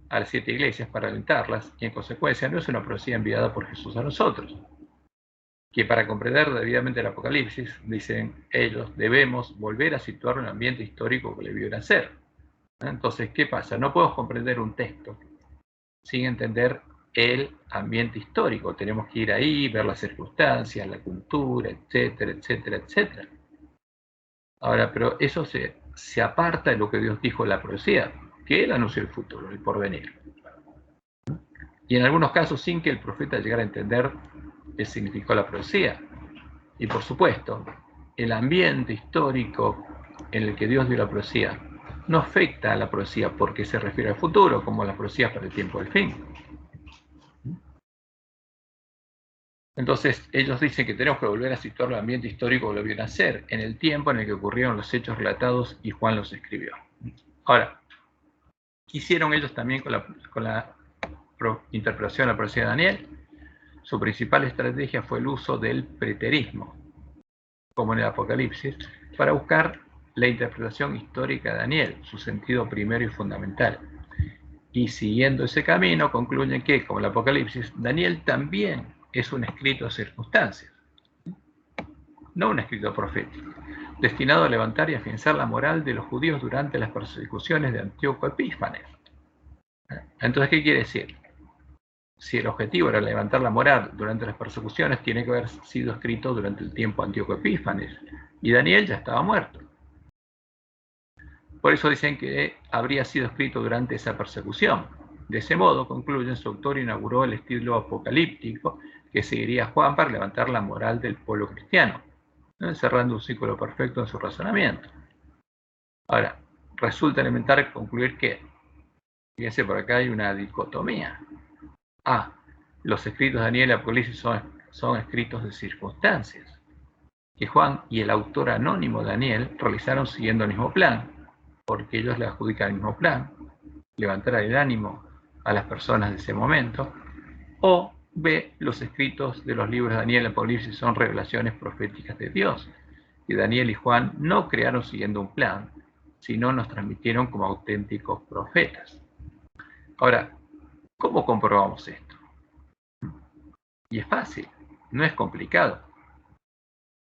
a las 7 iglesias para alentarlas, y en consecuencia no es una profecía enviada por Jesús a nosotros, que para comprender debidamente el Apocalipsis, dicen ellos, debemos volver a situar un ambiente histórico que le vio nacer. Entonces, ¿qué pasa? No podemos comprender un texto sin entender el ambiente histórico. Tenemos que ir ahí, ver las circunstancias, la cultura, etcétera, etcétera, etcétera. Ahora, pero eso se aparta de lo que Dios dijo en la profecía, que Él anunció el futuro, el porvenir. Y en algunos casos sin que el profeta llegara a entender qué significó la profecía. Y por supuesto, el ambiente histórico en el que Dios dio la profecía no afecta a la profecía porque se refiere al futuro, como la profecía para el tiempo del fin. Entonces, ellos dicen que tenemos que volver a situar el ambiente histórico que lo vio nacer, en el tiempo en el que ocurrieron los hechos relatados y Juan los escribió. Ahora, ¿qué hicieron ellos también con la interpretación de la profecía de Daniel? Su principal estrategia fue el uso del preterismo, como en el Apocalipsis, para buscar la interpretación histórica de Daniel, su sentido primero y fundamental. Y siguiendo ese camino, concluyen que, como el Apocalipsis, Daniel también es un escrito de circunstancias, no un escrito profético, destinado a levantar y afianzar la moral de los judíos durante las persecuciones de Antíoco Epífanes. Entonces, ¿qué quiere decir? Si el objetivo era levantar la moral durante las persecuciones, tiene que haber sido escrito durante el tiempo de Antíoco Epífanes, y Daniel ya estaba muerto. Por eso dicen que habría sido escrito durante esa persecución. De ese modo, concluyen, su autor inauguró el estilo apocalíptico que seguiría Juan para levantar la moral del pueblo cristiano, cerrando un ciclo perfecto en su razonamiento. Ahora, resulta elemental concluir que, fíjense, por acá hay una dicotomía. Los escritos de Daniel y Apocalipsis son escritos de circunstancias, que Juan y el autor anónimo Daniel realizaron siguiendo el mismo plan, porque ellos le adjudican el mismo plan, levantar el ánimo a las personas de ese momento. O B, los escritos de los libros de Daniel y Apocalipsis son revelaciones proféticas de Dios, que Daniel y Juan no crearon siguiendo un plan, sino nos transmitieron como auténticos profetas. Ahora, ¿cómo comprobamos esto? Y es fácil, no es complicado,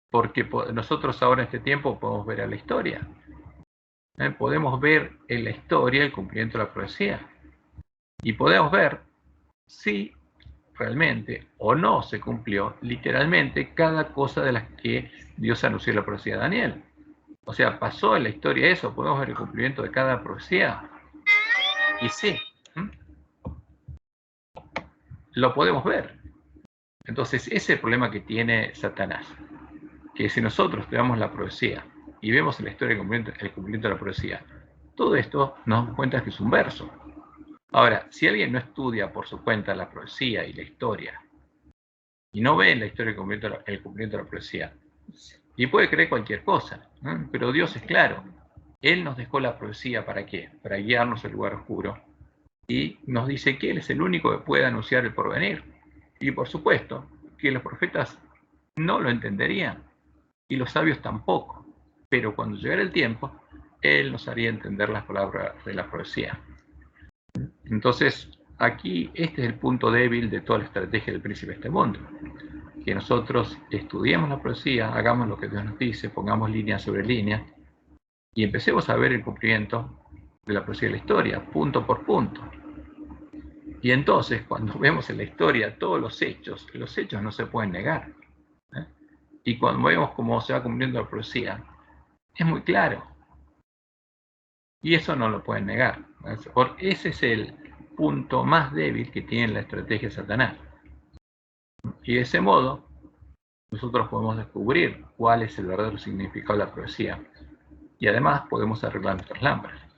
porque nosotros ahora en este tiempo podemos ver a la historia. Podemos ver en la historia el cumplimiento de la profecía. Y podemos ver si realmente o no se cumplió literalmente cada cosa de las que Dios anunció en la profecía de Daniel. O sea, pasó en la historia eso, podemos ver el cumplimiento de cada profecía. Y sí, lo podemos ver. Entonces, ese es el problema que tiene Satanás. Que si nosotros estudiamos la profecía y vemos en la historia el cumplimiento de la profecía, todo esto nos damos cuenta que es un verso. Ahora, si alguien no estudia por su cuenta la profecía y la historia, y no ve en la historia el cumplimiento de la profecía, y puede creer cualquier cosa, ¿no? Pero Dios es claro. Él nos dejó la profecía ¿para qué? Para guiarnos al lugar oscuro. Y nos dice que Él es el único que puede anunciar el porvenir. Y por supuesto, que los profetas no lo entenderían, y los sabios tampoco. Pero cuando llegara el tiempo, Él nos haría entender las palabras de la profecía. Entonces, aquí este es el punto débil de toda la estrategia del príncipe de este mundo. Que nosotros estudiemos la profecía, hagamos lo que Dios nos dice, pongamos línea sobre línea, y empecemos a ver el cumplimiento de la profecía de la historia, punto por punto. Y entonces, cuando vemos en la historia todos los hechos no se pueden negar. Y cuando vemos cómo se va cumpliendo la profecía, es muy claro. Y eso no lo pueden negar. Porque ese es el punto más débil que tiene la estrategia de Satanás. Y de ese modo, nosotros podemos descubrir cuál es el verdadero significado de la profecía. Y además podemos arreglar nuestras lámparas.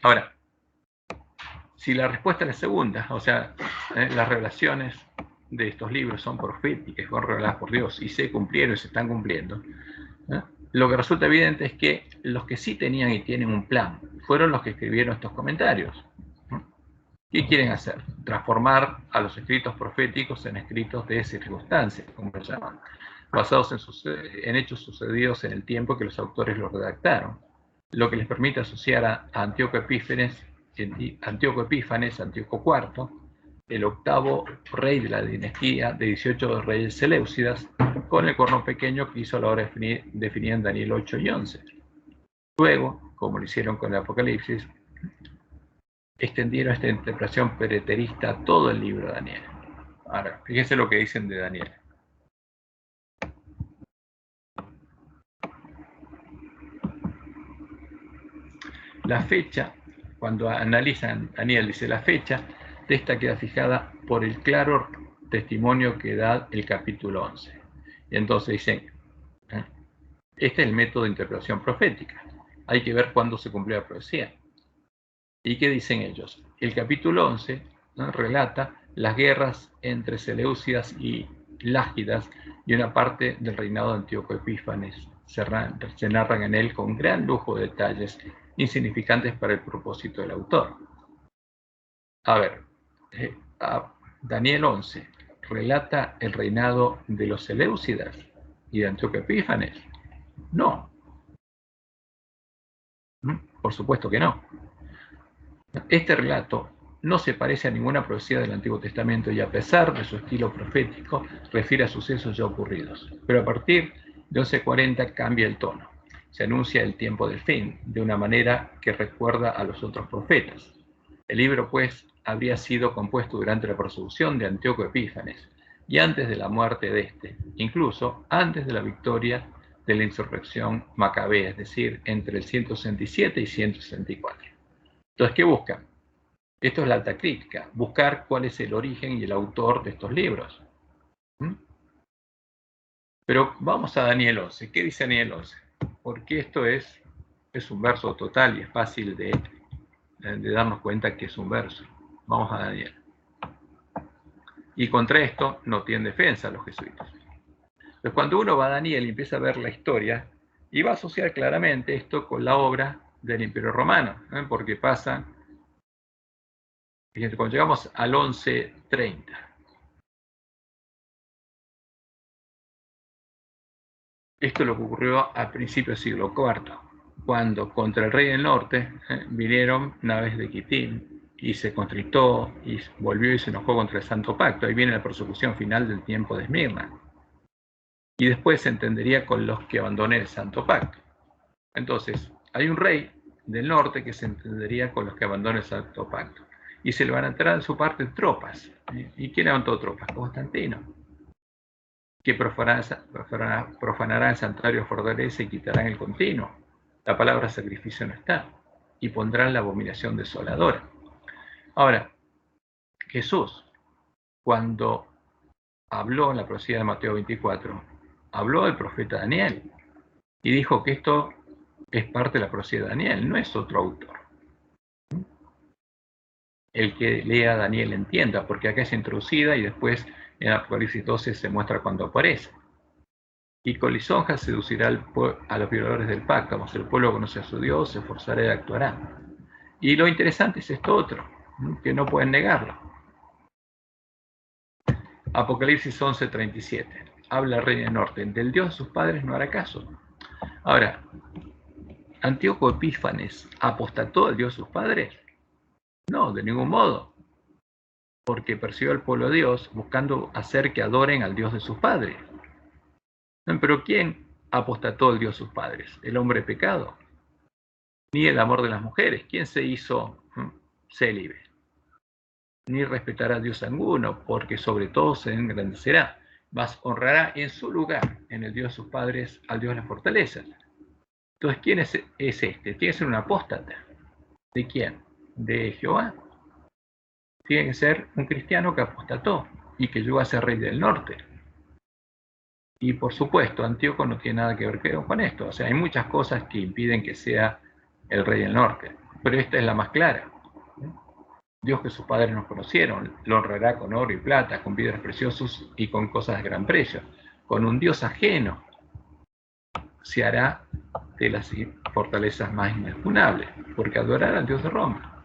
Ahora, si la respuesta es la segunda, o sea, las revelaciones de estos libros son proféticas, fueron reveladas por Dios y se cumplieron y se están cumpliendo, lo que resulta evidente es que los que sí tenían y tienen un plan fueron los que escribieron estos comentarios. ¿Qué quieren hacer? Transformar a los escritos proféticos en escritos de circunstancias, como lo llaman, basados en hechos sucedidos en el tiempo que los autores los redactaron, lo que les permite asociar a Antíoco Epífanes, Antíoco IV, el octavo rey de la dinastía de 18 reyes seleucidas, con el corno pequeño que hizo a la hora de definir en Daniel 8 y 11. Luego, como lo hicieron con el Apocalipsis, extendieron esta interpretación preterista a todo el libro de Daniel. Ahora, fíjense lo que dicen de Daniel. La fecha, cuando analizan Daniel, dice la fecha de esta queda fijada por el claro testimonio que da el capítulo 11. Y entonces dicen, este es el método de interpretación profética. Hay que ver cuándo se cumplió la profecía. ¿Y qué dicen ellos? El capítulo 11 relata las guerras entre Seleucidas y Lágidas y una parte del reinado de Antíoco Epífanes. Se narran en él con gran lujo de detalles insignificantes para el propósito del autor. A ver, Daniel 11 relata el reinado de los Seleucidas y de Antíoco Epífanes. No. Por supuesto que no. Este relato no se parece a ninguna profecía del Antiguo Testamento y a pesar de su estilo profético, refiere a sucesos ya ocurridos. Pero a partir de 1140 cambia el tono. Se anuncia el tiempo del fin, de una manera que recuerda a los otros profetas. El libro, pues, habría sido compuesto durante la persecución de Antíoco Epífanes y antes de la muerte de este, incluso antes de la victoria de la insurrección macabea, es decir, entre el 167 y 164. Entonces, ¿qué buscan? Esto es la alta crítica, buscar cuál es el origen y el autor de estos libros. Pero vamos a Daniel 11. ¿Qué dice Daniel 11? Porque esto es un verso total y es fácil de darnos cuenta que es un verso. Vamos a Daniel. Y contra esto no tienen defensa los jesuitas. Entonces, cuando uno va a Daniel y empieza a ver la historia, y va a asociar claramente esto con la obra del Imperio Romano, porque pasa, fíjense, cuando llegamos al 1130, esto es lo que ocurrió al principio del siglo IV, cuando contra el rey del norte vinieron naves de Quitín y se contristó y volvió y se enojó contra el Santo Pacto. Ahí viene la persecución final del tiempo de Esmirna. Y después se entendería con los que abandonen el Santo Pacto. Entonces, hay un rey del norte que se entendería con los que abandonen el Santo Pacto. Y se levantarán en su parte tropas. ¿Y quién levantó tropas? Constantino. Que profanarán el santuario fortaleza y quitarán el continuo. La palabra sacrificio no está. Y pondrán la abominación desoladora. Ahora, Jesús, cuando habló en la profecía de Mateo 24, habló del profeta Daniel y dijo que esto es parte de la profecía de Daniel, no es otro autor. El que lea Daniel entienda, porque acá es introducida y después en Apocalipsis 12 se muestra cuando aparece. Y con lisonjas seducirá a los violadores del pacto, mas el pueblo conoce a su Dios, se esforzará y actuará. Y lo interesante es esto otro, que no pueden negarlo. Apocalipsis 11:37. Habla el rey del norte, del Dios de sus padres no hará caso. Ahora, ¿Antíoco Epífanes apostató al Dios de sus padres? No, de ningún modo. Porque persiguió al pueblo de Dios buscando hacer que adoren al Dios de sus padres. Pero ¿quién apostató al Dios de sus padres? El hombre pecado. Ni el amor de las mujeres. ¿Quién se hizo célibe? Ni respetará a Dios alguno, porque sobre todo se engrandecerá, mas honrará en su lugar, en el Dios de sus padres, al Dios de las fortalezas. Entonces, ¿quién es este? Tiene que ser un apóstata. ¿De quién? De Jehová. Tiene que ser un cristiano que apostató y que llegó a ser rey del norte. Y por supuesto, Antíoco no tiene nada que ver con esto. O sea, hay muchas cosas que impiden que sea el rey del norte. pero esta es la más clara. Dios que sus padres nos conocieron, lo honrará con oro y plata, con piedras preciosas y con cosas de gran precio. Con un Dios ajeno se hará de las fortalezas más inexpugnables, porque adorar al Dios de Roma.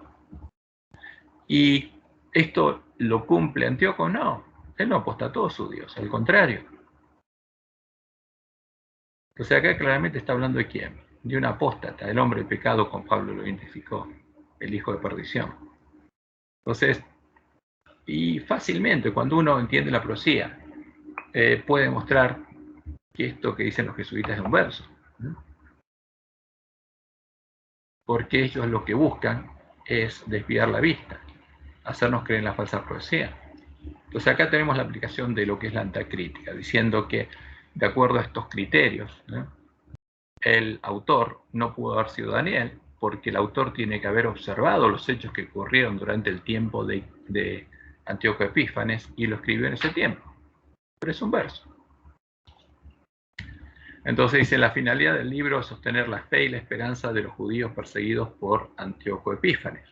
¿Y esto lo cumple Antíoco? No, él no apostató a su Dios, al contrario. Entonces acá claramente está hablando de quién, de un apóstata, el hombre del pecado, como Pablo lo identificó, el hijo de perdición. Entonces, y fácilmente, cuando uno entiende la profecía, puede mostrar que esto que dicen los jesuitas es un verso. Porque ellos lo que buscan es desviar la vista, hacernos creer en la falsa profecía. Entonces acá tenemos la aplicación de lo que es la antacrítica, diciendo que de acuerdo a estos criterios, el autor no pudo haber sido Daniel, porque el autor tiene que haber observado los hechos que ocurrieron durante el tiempo de Antíoco Epífanes y lo escribió en ese tiempo. Pero es un verso. Entonces dice, la finalidad del libro es sostener la fe y la esperanza de los judíos perseguidos por Antíoco Epífanes,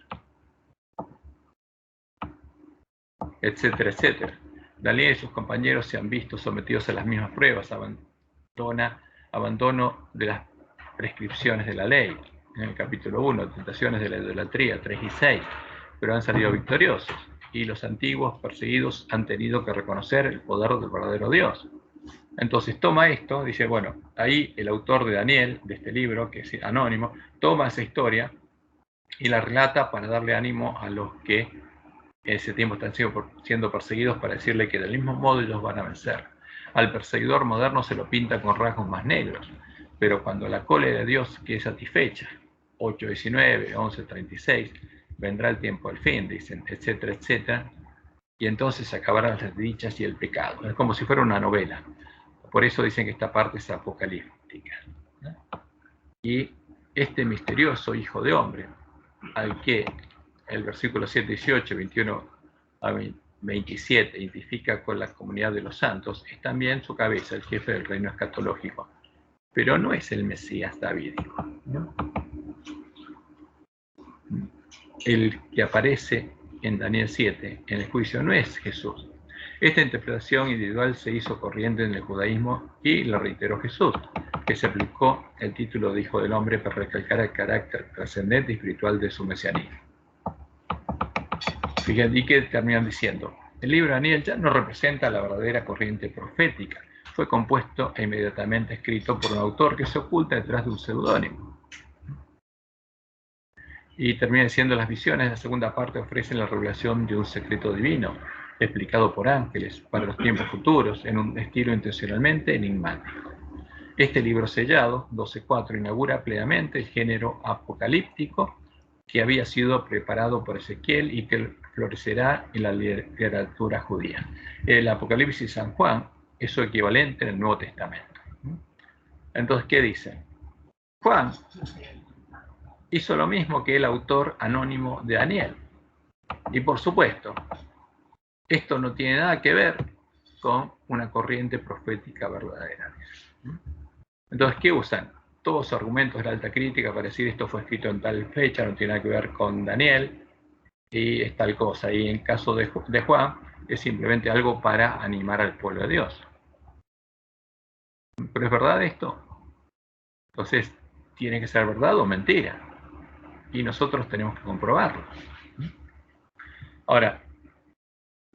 etcétera, etcétera. Daniel y sus compañeros se han visto sometidos a las mismas pruebas, abandono de las prescripciones de la ley, en el capítulo 1, tentaciones de la idolatría, 3 y 6, pero han salido victoriosos, y los antiguos perseguidos han tenido que reconocer el poder del verdadero Dios. Entonces toma esto, dice, bueno, ahí el autor de Daniel, de este libro, que es anónimo, toma esa historia y la relata para darle ánimo a los que en ese tiempo están siendo perseguidos, para decirle que del mismo modo ellos van a vencer. Al perseguidor moderno se lo pinta con rasgos más negros, pero cuando la cólera de Dios quede satisfecha, 8:19, 11:36, vendrá el tiempo del fin, dicen, etcétera, etcétera, y entonces se acabarán las desdichas y el pecado. Es como si fuera una novela. Por eso dicen que esta parte es apocalíptica. Y este misterioso Hijo de Hombre, al que el versículo 7, 18, 21 a 27 identifica con la comunidad de los santos, es también su cabeza, el jefe del reino escatológico. Pero no es el Mesías davídico, ¿no? El que aparece en Daniel 7 en el juicio no es Jesús. Esta interpretación individual se hizo corriente en el judaísmo y lo reiteró Jesús, que se aplicó el título de Hijo del Hombre para recalcar el carácter trascendente y espiritual de su mesianismo. Fíjense, y que terminan diciendo, el libro de Daniel ya no representa la verdadera corriente profética, fue compuesto e inmediatamente escrito por un autor que se oculta detrás de un seudónimo. Y termina diciendo, las visiones de la segunda parte ofrecen la revelación de un secreto divino, explicado por ángeles para los tiempos futuros, en un estilo intencionalmente enigmático. Este libro sellado, 12:4, inaugura plenamente el género apocalíptico que había sido preparado por Ezequiel y que florecerá en la literatura judía. El Apocalipsis de San Juan es su equivalente en el Nuevo Testamento. Entonces, ¿qué dice? Juan hizo lo mismo que el autor anónimo de Daniel. Y por supuesto, esto no tiene nada que ver con una corriente profética verdadera. Entonces, ¿qué usan? Todos los argumentos de la alta crítica para decir esto fue escrito en tal fecha, no tiene nada que ver con Daniel, y es tal cosa. Y en caso de Juan, es simplemente algo para animar al pueblo de Dios. ¿Pero es verdad esto? Entonces, ¿tiene que ser verdad o mentira? Y nosotros tenemos que comprobarlo. Ahora,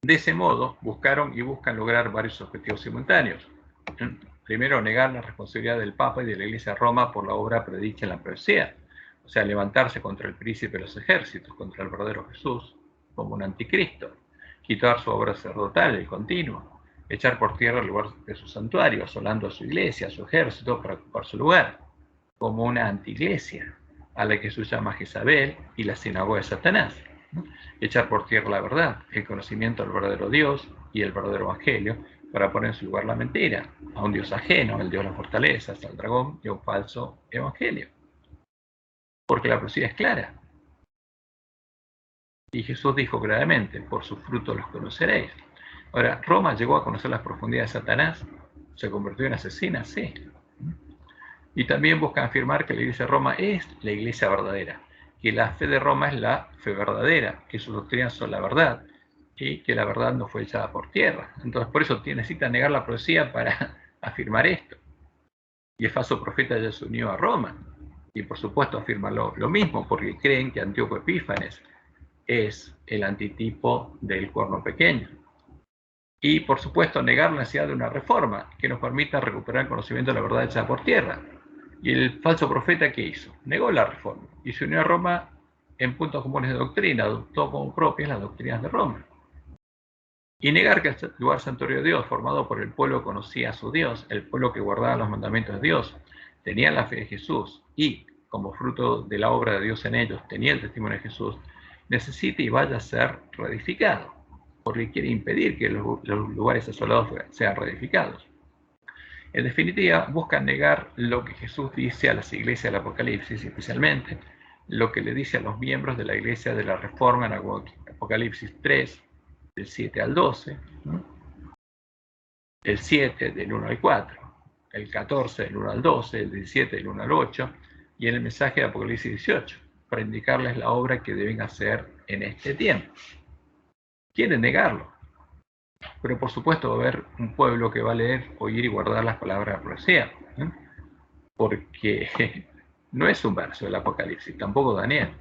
de ese modo, buscaron y buscan lograr varios objetivos simultáneos. Primero, negar la responsabilidad del Papa y de la Iglesia de Roma por la obra predicha en la profecía. O sea, levantarse contra el príncipe de los ejércitos, contra el verdadero Jesús, como un anticristo. Quitar su obra sacerdotal y continua. Echar por tierra el lugar de su santuario, asolando a su iglesia, a su ejército, para ocupar su lugar, como una antiiglesia, a la que Jesús llama Jezabel y la sinagoga de Satanás. Echar por tierra la verdad, el conocimiento del verdadero Dios y el verdadero evangelio, para poner en su lugar la mentira, a un Dios ajeno, el Dios de las fortalezas, al dragón y a un falso evangelio. Porque la profecía es clara. Y Jesús dijo claramente, por sus frutos los conoceréis. Ahora, ¿Roma llegó a conocer las profundidades de Satanás? ¿Se convirtió en asesina? Sí. Y también buscan afirmar que la iglesia de Roma es la iglesia verdadera, que la fe de Roma es la fe verdadera, que sus doctrinas son la verdad, y que la verdad no fue echada por tierra. Entonces, por eso necesita negar la profecía para afirmar esto. Y el falso profeta ya se unió a Roma, y por supuesto afirma lo mismo, porque creen que Antíoco Epífanes es el antitipo del cuerno pequeño. Y por supuesto negar la necesidad de una reforma que nos permita recuperar el conocimiento de la verdad echada por tierra. Y el falso profeta, ¿qué hizo? Negó la reforma y se unió a Roma en puntos comunes de doctrina, adoptó como propias las doctrinas de Roma. Y negar que el lugar santuario de Dios, formado por el pueblo que conocía a su Dios, el pueblo que guardaba los mandamientos de Dios, tenía la fe de Jesús y, como fruto de la obra de Dios en ellos, tenía el testimonio de Jesús, necesita y vaya a ser reedificado, porque quiere impedir que los lugares asolados sean reedificados. En definitiva, buscan negar lo que Jesús dice a las iglesias del Apocalipsis, especialmente lo que le dice a los miembros de la iglesia de la Reforma en Apocalipsis 3, del 7 al 12, el 7 del 1 al 4, el 14 del 1 al 12, el 17 del 1 al 8, y en el mensaje de Apocalipsis 18, para indicarles la obra que deben hacer en este tiempo. Quieren negarlo, pero por supuesto va a haber un pueblo que va a leer, oír y guardar las palabras de la profecía, porque no es un verso del Apocalipsis, tampoco Daniel.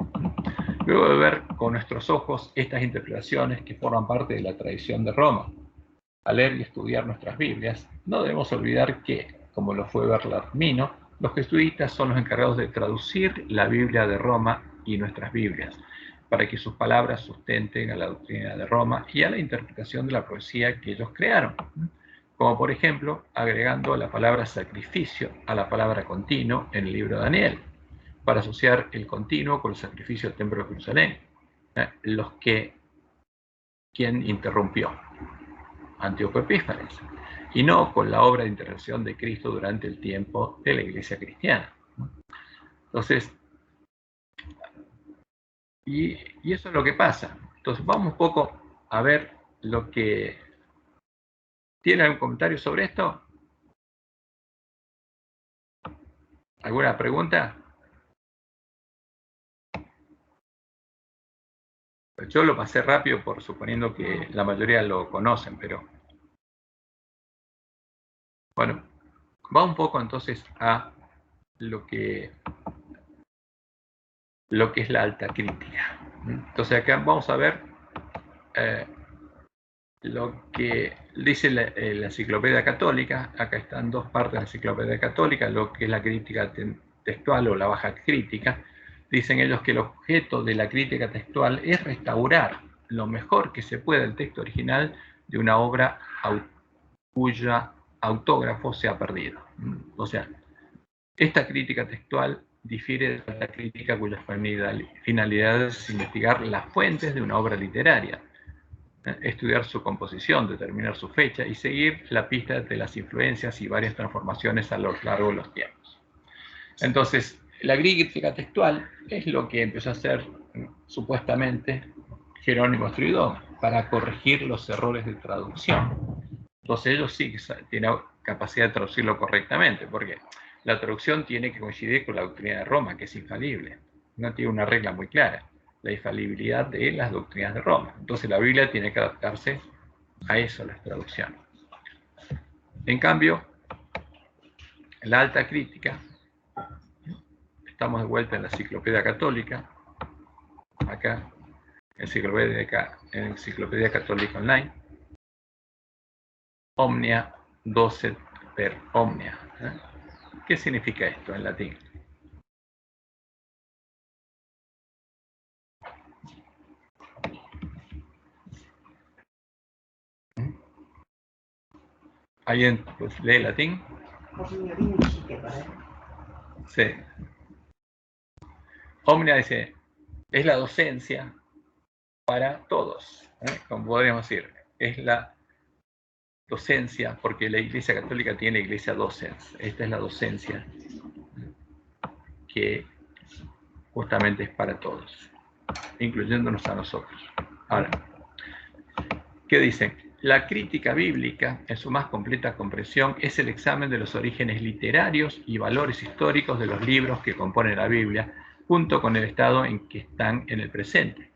Luego de ver con nuestros ojos estas interpretaciones que forman parte de la tradición de Roma, al leer y estudiar nuestras Biblias, no debemos olvidar que, como lo fue Bellarmino, los jesuitas son los encargados de traducir la Biblia de Roma y nuestras Biblias, para que sus palabras sustenten a la doctrina de Roma y a la interpretación de la profecía que ellos crearon, como por ejemplo agregando la palabra sacrificio a la palabra continuo en el libro de Daniel, para asociar el continuo con el sacrificio del templo de Jerusalén, quien interrumpió Antíoco Epífanes, y no con la obra de intervención de Cristo durante el tiempo de la iglesia cristiana. Entonces, y eso es lo que pasa. Entonces vamos un poco a ver lo que... ¿Tiene algún comentario sobre esto? ¿Alguna pregunta? Yo lo pasé rápido por suponiendo que la mayoría lo conocen, pero... Bueno, va un poco entonces a lo que es la alta crítica. Entonces acá vamos a ver lo que dice la Enciclopedia Católica. Acá están dos partes de la Enciclopedia Católica, lo que es la crítica textual o la baja crítica. Dicen ellos que el objeto de la crítica textual es restaurar lo mejor que se pueda el texto original de una obra cuya autógrafo se ha perdido. O sea, esta crítica textual difiere de la crítica cuya finalidad es investigar las fuentes de una obra literaria, estudiar su composición, determinar su fecha y seguir la pista de las influencias y varias transformaciones a lo largo de los tiempos. Entonces, la crítica textual es lo que empezó a hacer supuestamente Jerónimo Estridón para corregir los errores de traducción. Entonces ellos sí que tienen capacidad de traducirlo correctamente, porque la traducción tiene que coincidir con la doctrina de Roma, que es infalible. No tiene una regla muy clara, la infalibilidad de las doctrinas de Roma. Entonces la Biblia tiene que adaptarse a eso, las traducciones. En cambio, la alta crítica, estamos de vuelta en la Enciclopedia Católica, acá, Enciclopedia Católica Online, Omnia docet per omnia. ¿Qué significa esto en latín? ¿Alguien pues, lee latín? Sí. Omnia dice, es la docencia para todos, como podríamos decir, es la docencia, porque la Iglesia Católica tiene Iglesia Docens. Esta es la docencia que justamente es para todos, incluyéndonos a nosotros. Ahora, ¿qué dicen? La crítica bíblica, en su más completa comprensión, es el examen de los orígenes literarios y valores históricos de los libros que componen la Biblia, junto con el estado en que están en el presente.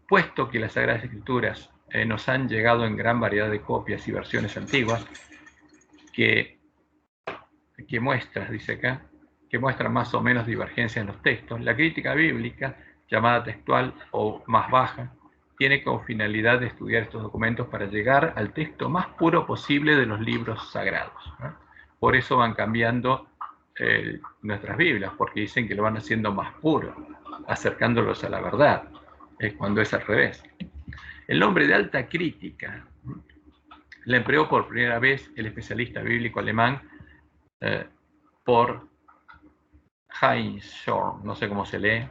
Puesto que las Sagradas Escrituras nos han llegado en gran variedad de copias y versiones antiguas, que muestran, dice acá, que muestran más o menos divergencias en los textos, la crítica bíblica, llamada textual o más baja, tiene como finalidad de estudiar estos documentos para llegar al texto más puro posible de los libros sagrados, ¿no? Por eso van cambiando nuestras Biblias, porque dicen que lo van haciendo más puro, acercándolos a la verdad, cuando es al revés. El nombre de alta crítica la empleó por primera vez el especialista bíblico alemán por Heinz Schorn, no sé cómo se lee,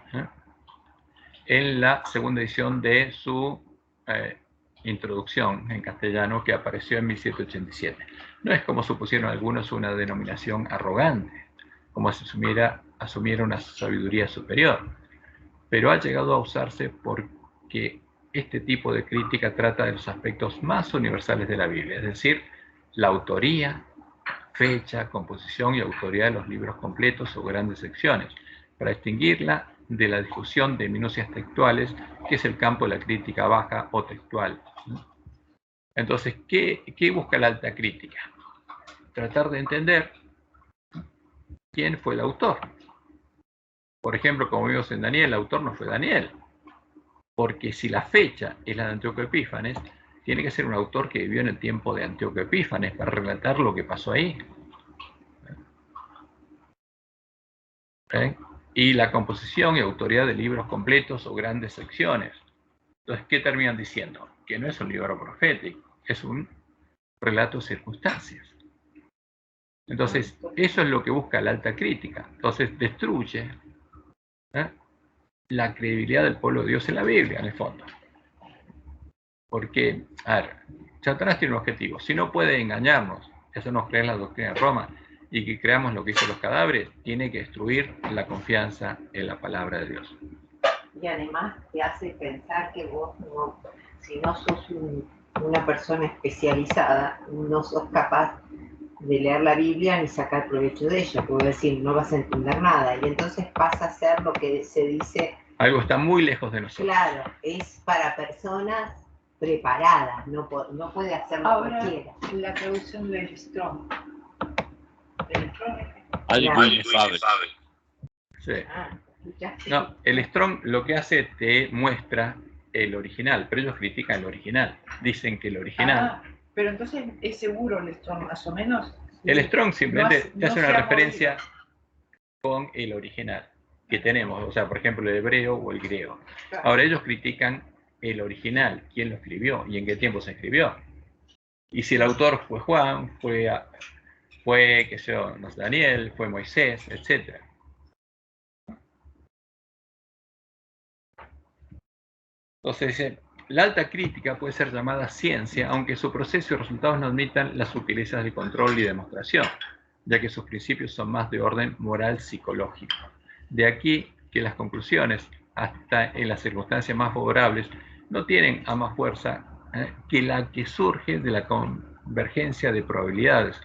en la segunda edición de su introducción en castellano que apareció en 1787. No es como supusieron algunos una denominación arrogante, como si asumiera una sabiduría superior, pero ha llegado a usarse porque este tipo de crítica trata de los aspectos más universales de la Biblia, es decir, la autoría, fecha, composición y autoría de los libros completos o grandes secciones, para distinguirla de la discusión de minucias textuales, que es el campo de la crítica baja o textual. Entonces, ¿qué busca la alta crítica? Tratar de entender quién fue el autor. Por ejemplo, como vimos en Daniel, el autor no fue Daniel, porque si la fecha es la de Antíoco Epífanes, tiene que ser un autor que vivió en el tiempo de Antíoco Epífanes para relatar lo que pasó ahí. Y la composición y autoría de libros completos o grandes secciones. Entonces, ¿qué terminan diciendo? Que no es un libro profético, es un relato de circunstancias. Entonces, eso es lo que busca la alta crítica. Entonces, destruye la credibilidad del pueblo de Dios en la Biblia, en el fondo. Porque, a ver, Satanás tiene un objetivo. Si no puede engañarnos, eso nos cree en la doctrina de Roma, y que creamos lo que dicen los cadáveres, tiene que destruir la confianza en la palabra de Dios. Y además te hace pensar que vos, si no sos una persona especializada, no sos capaz de leer la Biblia ni sacar provecho de ella, porque decir, no vas a entender nada, y entonces pasa a ser lo que se dice... Algo está muy lejos de nosotros. Claro, es para personas preparadas, no puede hacerlo ahora, cualquiera. La traducción del Strong. Alguien sabe. Sí. ¿Escuchaste? No, el Strong lo que hace te muestra el original, pero ellos critican el original. Dicen que el original... Pero entonces es seguro el Strong, más o menos. El Strong simplemente te hace una referencia movido con el original que tenemos, o sea, por ejemplo, el hebreo o el griego. Ahora, ellos critican el original, quién lo escribió y en qué tiempo se escribió. Y si el autor fue Juan, fue qué sé yo, no sé, Daniel, fue Moisés, etc. Entonces dice, la alta crítica puede ser llamada ciencia, aunque su proceso y resultados no admitan las sutilezas de control y demostración, ya que sus principios son más de orden moral psicológico. De aquí que las conclusiones, hasta en las circunstancias más favorables, no tienen a más fuerza que la que surge de la convergencia de probabilidades,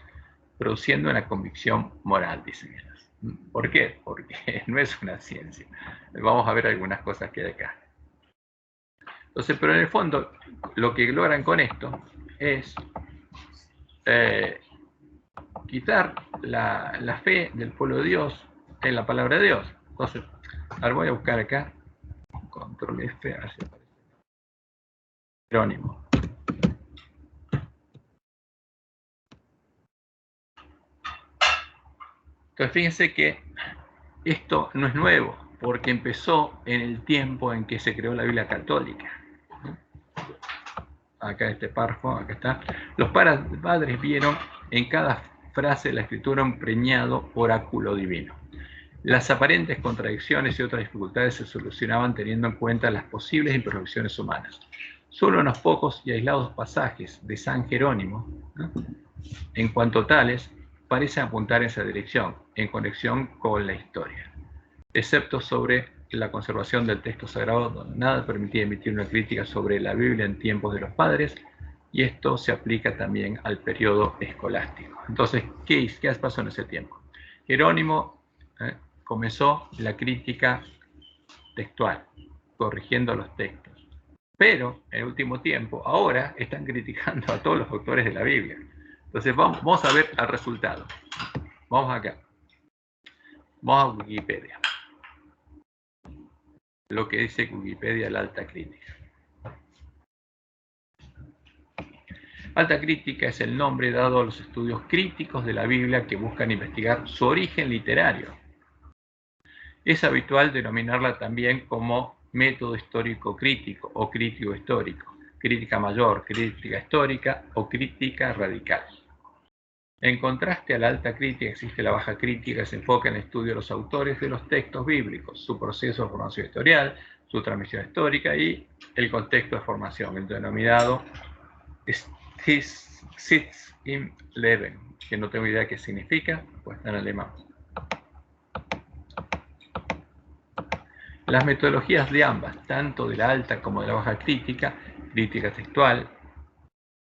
produciendo una convicción moral, dicen ellos. ¿Por qué? Porque no es una ciencia. Vamos a ver algunas cosas que hay acá. Entonces, pero en el fondo, lo que logran con esto es quitar la fe del pueblo de Dios en la palabra de Dios. Entonces, ahora voy a buscar acá, control F, a ver si aparece. Jerónimo. Entonces, fíjense que esto no es nuevo, porque empezó en el tiempo en que se creó la Biblia católica. Acá este párrafo, acá está. Los padres vieron en cada frase de la escritura un preñado oráculo divino. Las aparentes contradicciones y otras dificultades se solucionaban teniendo en cuenta las posibles imperfecciones humanas. Solo unos pocos y aislados pasajes de San Jerónimo, en cuanto tales, parecen apuntar en esa dirección, en conexión con la historia, excepto sobre la conservación del texto sagrado, donde nada permitía emitir una crítica sobre la Biblia en tiempos de los padres, y esto se aplica también al periodo escolástico. Entonces, ¿qué pasó en ese tiempo? Jerónimo comenzó la crítica textual, corrigiendo los textos. Pero, en el último tiempo, ahora están criticando a todos los autores de la Biblia. Entonces, vamos a ver el resultado. Vamos acá. Vamos a Wikipedia. Lo que dice Wikipedia, la alta crítica. Alta crítica es el nombre dado a los estudios críticos de la Biblia que buscan investigar su origen literario. Es habitual denominarla también como método histórico crítico o crítico histórico, crítica mayor, crítica histórica o crítica radical. En contraste a la alta crítica existe la baja crítica que se enfoca en el estudio de los autores de los textos bíblicos, su proceso de formación historial, su transmisión histórica y el contexto de formación, el denominado Sitz im Leben, que no tengo idea qué significa, pues está en alemán. Las metodologías de ambas, tanto de la alta como de la baja crítica, crítica textual,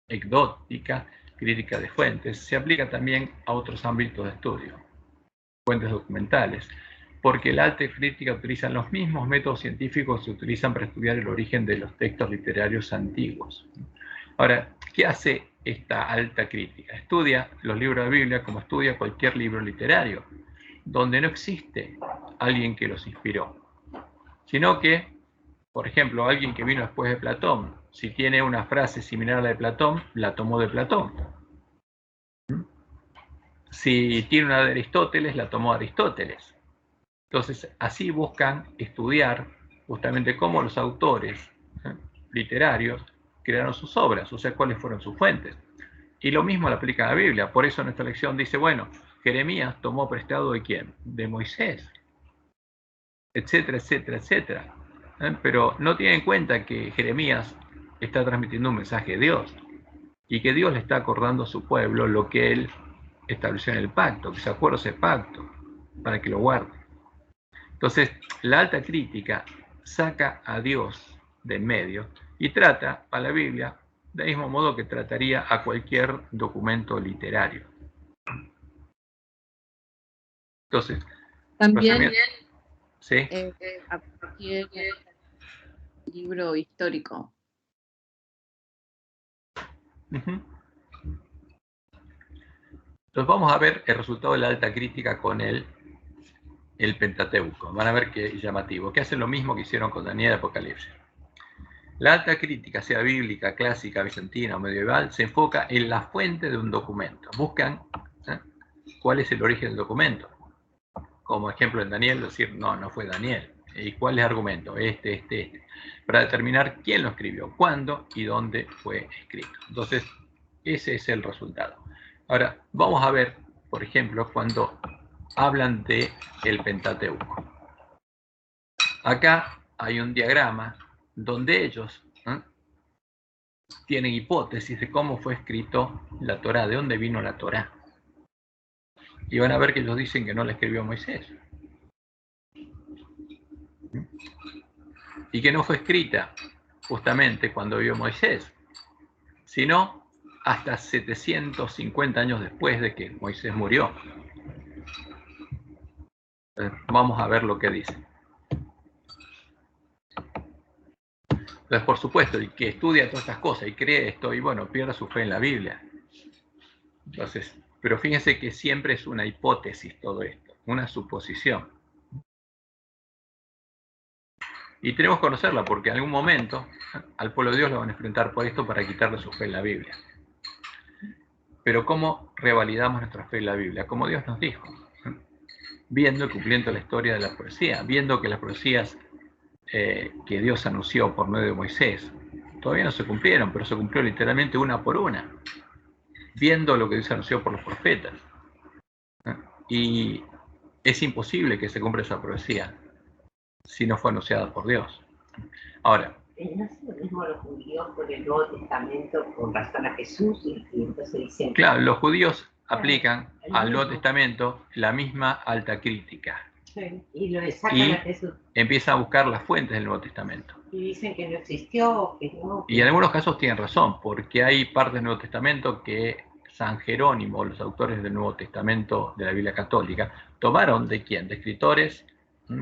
ecdótica, crítica de fuentes, se aplica también a otros ámbitos de estudio, fuentes documentales, porque la alta crítica utiliza los mismos métodos científicos que se utilizan para estudiar el origen de los textos literarios antiguos. Ahora, ¿qué hace esta alta crítica? Estudia los libros de la Biblia como estudia cualquier libro literario, donde no existe alguien que los inspiró, sino que, por ejemplo, alguien que vino después de Platón, si tiene una frase similar a la de Platón, la tomó de Platón. Si tiene una de Aristóteles, la tomó de Aristóteles. Entonces, así buscan estudiar justamente cómo los autores literarios crearon sus obras, o sea, cuáles fueron sus fuentes. Y lo mismo lo aplica a la Biblia. Por eso nuestra lección dice, bueno, Jeremías tomó prestado ¿de quién? De Moisés, etcétera, etcétera, etcétera. Pero no tiene en cuenta que Jeremías está transmitiendo un mensaje de Dios y que Dios le está acordando a su pueblo lo que él estableció en el pacto, que se acuerde ese pacto para que lo guarde. Entonces, la alta crítica saca a Dios de en medio y trata a la Biblia del mismo modo que trataría a cualquier documento literario. Entonces, también ¿sí? A partir del libro histórico. Entonces vamos a ver el resultado de la alta crítica con el Pentateuco. Van a ver qué llamativo, que hacen lo mismo que hicieron con Daniel y Apocalipsis. La alta crítica, sea bíblica, clásica, bizantina o medieval, se enfoca en la fuente de un documento. Buscan cuál es el origen del documento. Como ejemplo en Daniel, decir, no fue Daniel. ¿Y cuál es el argumento? Este. Para determinar quién lo escribió, cuándo y dónde fue escrito. Entonces, ese es el resultado. Ahora, vamos a ver, por ejemplo, cuando hablan de el Pentateuco. Acá hay un diagrama donde ellos tienen hipótesis de cómo fue escrito la Torá, de dónde vino la Torá. Y van a ver que ellos dicen que no la escribió Moisés. Y que no fue escrita justamente cuando vivió Moisés, sino hasta 750 años después de que Moisés murió. Vamos a ver lo que dice. Entonces, por supuesto, el que estudia todas estas cosas y cree esto, y bueno, pierde su fe en la Biblia. Entonces, pero fíjense que siempre es una hipótesis todo esto, una suposición. Y tenemos que conocerla porque en algún momento al pueblo de Dios lo van a enfrentar por esto para quitarle su fe en la Biblia. Pero ¿cómo revalidamos nuestra fe en la Biblia? Como Dios nos dijo, viendo y cumpliendo la historia de la profecía, viendo que las profecías que Dios anunció por medio de Moisés todavía no se cumplieron, pero se cumplió literalmente una por una, viendo lo que Dios anunció por los profetas. Y es imposible que se cumpla esa profecía si no fue anunciada por Dios. Ahora, ¿no es lo mismo los judíos con el Nuevo Testamento con razón a Jesús? Y entonces dicen... Claro, los judíos aplican al Nuevo Testamento la misma alta crítica. Sí. Y lo sacan a Jesús. Empiezan a buscar las fuentes del Nuevo Testamento. Y dicen que no existió, que no... Y en algunos casos tienen razón, porque hay partes del Nuevo Testamento que San Jerónimo, los autores del Nuevo Testamento de la Biblia Católica, tomaron ¿de quién? De escritores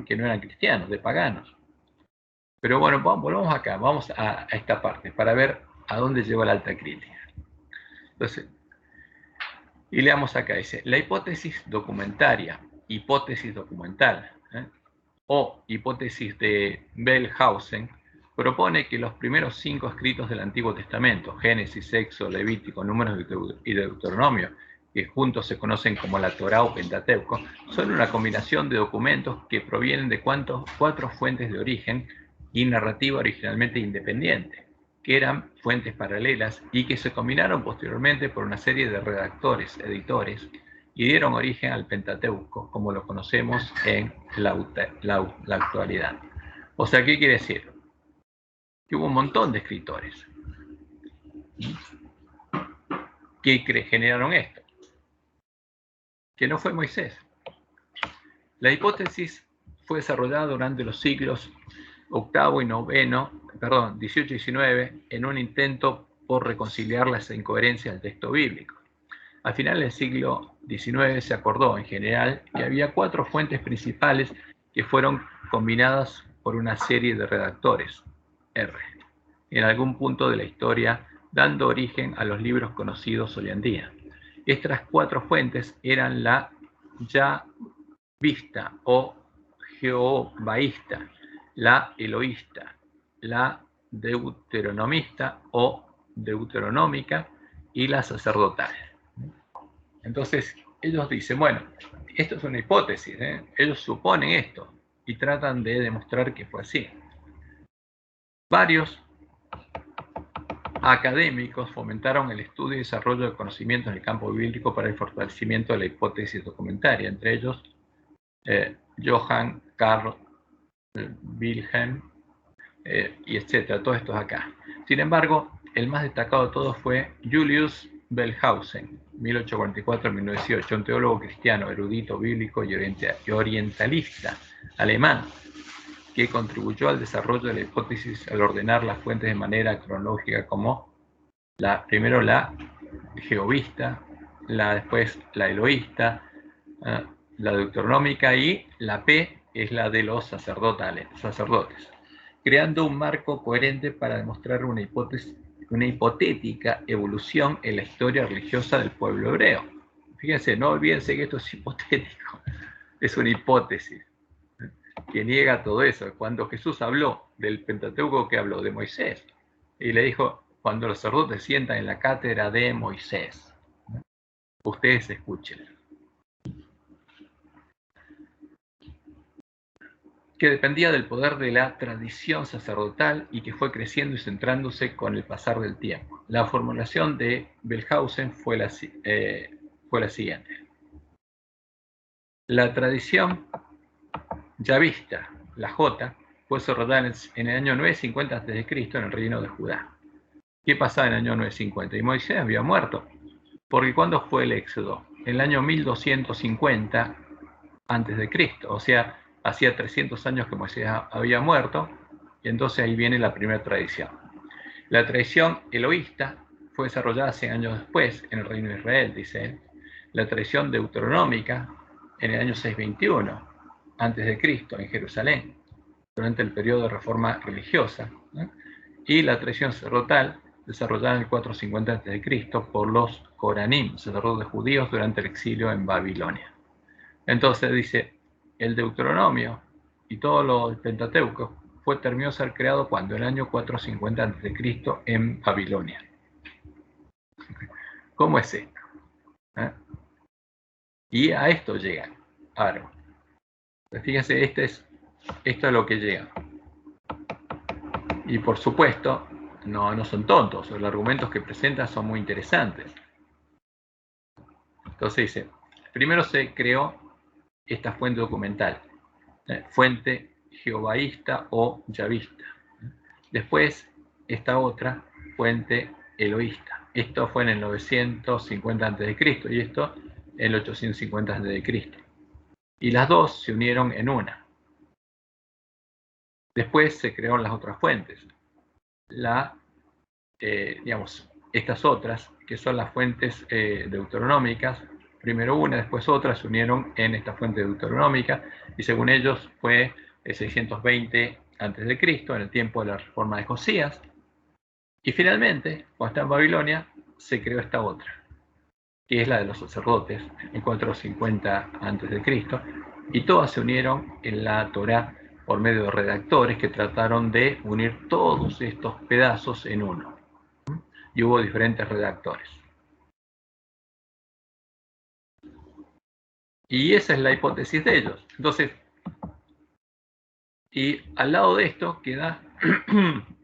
que no eran cristianos, de paganos. Pero bueno, volvamos acá, vamos a esta parte para ver a dónde lleva la alta crítica. Entonces, y leamos acá, dice, la hipótesis documentaria, hipótesis documental, o hipótesis de Wellhausen, propone que los primeros 5 escritos del Antiguo Testamento, Génesis, Éxodo, Levítico, Números y Deuteronomio, que juntos se conocen como la Torá o Pentateuco, son una combinación de documentos que provienen de 4 fuentes de origen y narrativa originalmente independiente, que eran fuentes paralelas y que se combinaron posteriormente por una serie de redactores, editores, y dieron origen al Pentateuco, como lo conocemos en la actualidad. O sea, ¿qué quiere decir? Que hubo un montón de escritores que generaron esto, que no fue Moisés. La hipótesis fue desarrollada durante los siglos VIII y XVIII y XIX en un intento por reconciliar las incoherencias del texto bíblico. A finales del siglo XIX se acordó, en general, que había 4 fuentes principales que fueron combinadas por una serie de redactores, R, en algún punto de la historia, dando origen a los libros conocidos hoy en día. Estas 4 fuentes eran la Yavista o Jehovaísta, la Eloísta, la Deuteronomista o Deuteronómica y la sacerdotal. Entonces, ellos dicen, bueno, esto es una hipótesis, ellos suponen esto y tratan de demostrar que fue así. Varios académicos fomentaron el estudio y desarrollo de conocimientos en el campo bíblico para el fortalecimiento de la hipótesis documentaria, entre ellos Johann Carl Wilhelm y etcétera, todos estos acá. Sin embargo, el más destacado de todos fue Julius Wellhausen, 1844-1918, un teólogo cristiano, erudito, bíblico y orientalista alemán, que contribuyó al desarrollo de la hipótesis al ordenar las fuentes de manera cronológica como primero la jehovista, después la eloísta, la deuteronómica y la P es la de los sacerdotes, creando un marco coherente para demostrar una hipotética evolución en la historia religiosa del pueblo hebreo. Fíjense, no olvídense que esto es hipotético, es una hipótesis que niega todo eso. Cuando Jesús habló del Pentateuco, que habló de Moisés, y le dijo, cuando los sacerdotes sientan en la cátedra de Moisés, ustedes escuchen. Que dependía del poder de la tradición sacerdotal y que fue creciendo y centrándose con el pasar del tiempo. La formulación de Wellhausen fue la siguiente. La tradición yavista, la J, fue desarrollada en el año 950 a.C. en el reino de Judá. ¿Qué pasaba en el año 950? Y Moisés había muerto. Porque ¿cuándo fue el éxodo? En el año 1250 a.C. O sea, hacía 300 años que Moisés había muerto, y entonces ahí viene la primera tradición. La tradición eloísta fue desarrollada 100 años después en el reino de Israel, dice él. La tradición deuteronómica en el año 621 a.C. en Jerusalén, durante el periodo de reforma religiosa, y la tradición sacerdotal desarrollada en el 450 a.C. por los Coranim, sacerdotes judíos durante el exilio en Babilonia. Entonces dice, el Deuteronomio y todo lo del Pentateuco terminó de ser creado cuando, en el año 450 a.C. en Babilonia. ¿Cómo es esto? Y a esto llegan. Ahora, fíjense, esto es lo que llega. Y por supuesto, no son tontos, los argumentos que presentan son muy interesantes. Entonces dice, primero se creó esta fuente documental, fuente jehovaísta o yavista. Después, esta otra fuente eloísta. Esto fue en el 950 a.C. y esto en el 850 a.C. Y las dos se unieron en una. Después se crearon las otras fuentes. Estas otras, que son las fuentes deuteronómicas. Primero una, después otra, se unieron en esta fuente deuteronómica, y según ellos fue 620 a.C., en el tiempo de la reforma de Josías. Y finalmente, cuando está en Babilonia, se creó esta otra, que es la de los sacerdotes, en 450 a.C., y todas se unieron en la Torá por medio de redactores que trataron de unir todos estos pedazos en uno. Y hubo diferentes redactores. Y esa es la hipótesis de ellos. Entonces, y al lado de esto queda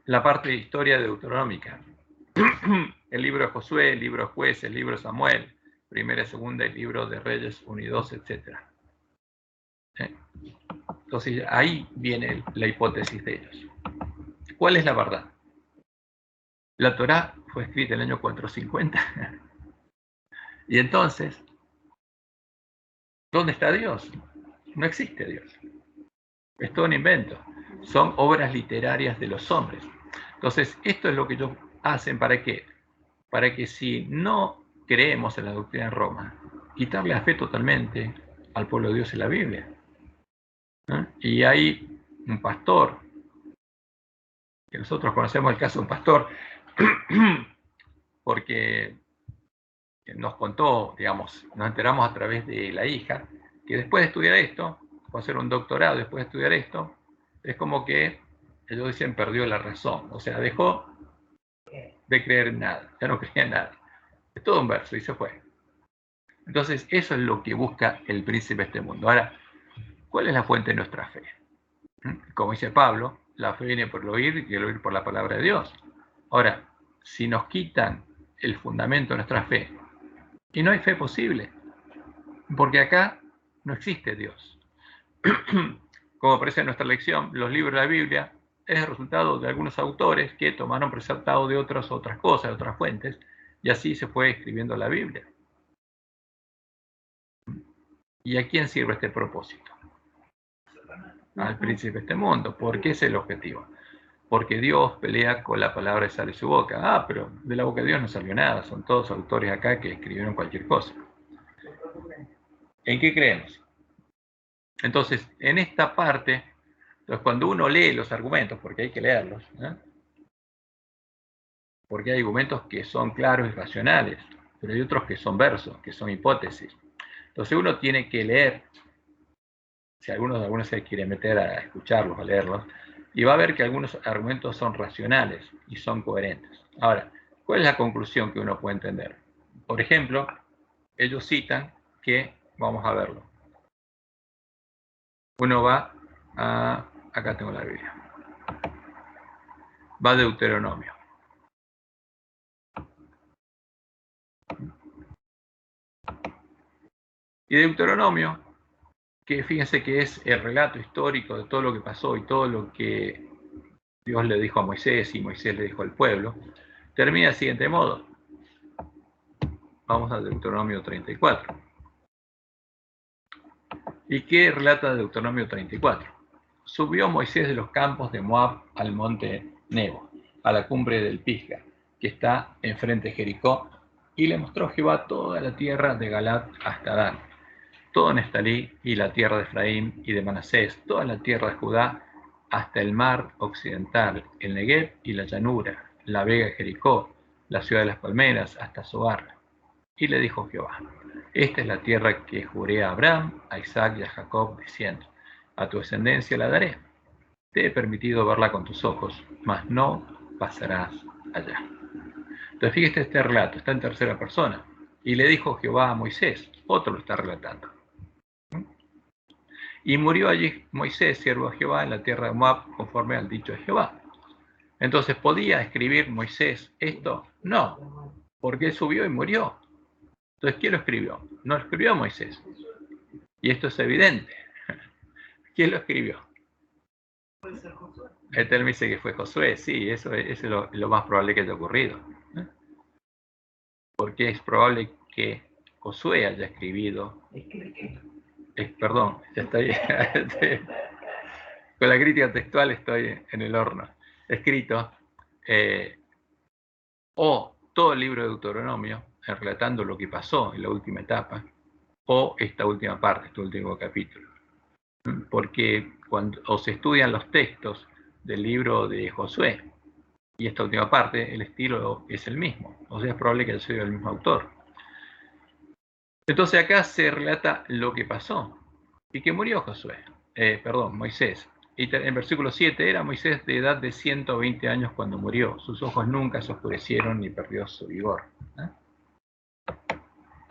la parte de historia deuteronómica. El libro de Josué, el libro de Jueces, el libro de Samuel, Primera y Segunda, el libro de Reyes 1 y 2, etc. Entonces ahí viene la hipótesis de ellos. ¿Cuál es la verdad? La Torá fue escrita en el año 450. Y entonces, ¿dónde está Dios? No existe Dios. Es todo un invento. Son obras literarias de los hombres. Entonces, esto es lo que ellos hacen. ¿Para qué? Para que si no creemos en la doctrina de Roma, quitarle la fe totalmente al pueblo de Dios en la Biblia. Y hay un pastor, que nosotros conocemos el caso de un pastor, porque nos contó, digamos, nos enteramos a través de la hija, que después de estudiar esto, fue a hacer un doctorado, después de estudiar esto, es como que, ellos dicen, perdió la razón, o sea, dejó de creer en nada, ya no creía en nada. Es todo un verso y se fue. Entonces, eso es lo que busca el príncipe de este mundo. Ahora, ¿cuál es la fuente de nuestra fe? Como dice Pablo, la fe viene por el oír y el oír por la palabra de Dios. Ahora, si nos quitan el fundamento de nuestra fe, y no hay fe posible, porque acá no existe Dios. Como aparece en nuestra lección, los libros de la Biblia es el resultado de algunos autores que tomaron presentado de otras cosas, de otras fuentes, y así se fue escribiendo la Biblia. ¿Y a quién sirve este propósito? Al príncipe de este mundo. ¿Por qué es el objetivo? Porque Dios pelea con la palabra que sale de su boca. Ah, pero de la boca de Dios no salió nada. Son todos autores acá que escribieron cualquier cosa. ¿En qué creemos? Entonces, en esta parte, entonces, cuando uno lee los argumentos, porque hay que leerlos, porque hay argumentos que son claros y racionales, pero hay otros que son versos, que son hipótesis. Entonces uno tiene que leer, si algunos se quiere meter a escucharlos, a leerlos, y va a ver que algunos argumentos son racionales y son coherentes. Ahora, ¿cuál es la conclusión que uno puede entender? Por ejemplo, ellos citan que, vamos a verlo, uno va a, acá tengo la Biblia, va a Deuteronomio. Y Deuteronomio, que fíjense que es el relato histórico de todo lo que pasó y todo lo que Dios le dijo a Moisés y Moisés le dijo al pueblo, termina del siguiente modo. Vamos a Deuteronomio 34. ¿Y qué relata Deuteronomio 34? Subió Moisés de los campos de Moab al monte Nebo, a la cumbre del Pisga, que está enfrente de Jericó, y le mostró Jehová toda la tierra de Galaad hasta Dan, todo Neftalí y la tierra de Efraín y de Manasés, toda la tierra de Judá, hasta el mar occidental, el Negev y la llanura, la vega de Jericó, la ciudad de las palmeras, hasta Zoar. Y le dijo Jehová, esta es la tierra que juré a Abraham, a Isaac y a Jacob, diciendo, a tu descendencia la daré. Te he permitido verla con tus ojos, mas no pasarás allá. Entonces fíjate este relato, está en tercera persona. Y le dijo Jehová a Moisés, otro lo está relatando. Y murió allí Moisés, siervo de Jehová, en la tierra de Moab, conforme al dicho de Jehová. Entonces, ¿podía escribir Moisés esto? No, porque él subió y murió. Entonces, ¿quién lo escribió? No lo escribió Moisés. Y esto es evidente. ¿Quién lo escribió? Puede ser Josué. Él me dice que fue Josué. Sí, eso es lo más probable que haya ocurrido. Porque es probable que Josué haya escribido. Perdón, ya estoy. Con la crítica textual estoy en el horno. Escrito. O todo el libro de Deuteronomio, relatando lo que pasó en la última etapa, o esta última parte, este último capítulo. Porque cuando se estudian los textos del libro de Josué y esta última parte, el estilo es el mismo. O sea, es probable que haya sido el mismo autor. Entonces acá se relata lo que pasó y que murió Moisés. Y en versículo 7, era Moisés de edad de 120 años cuando murió. Sus ojos nunca se oscurecieron ni perdió su vigor.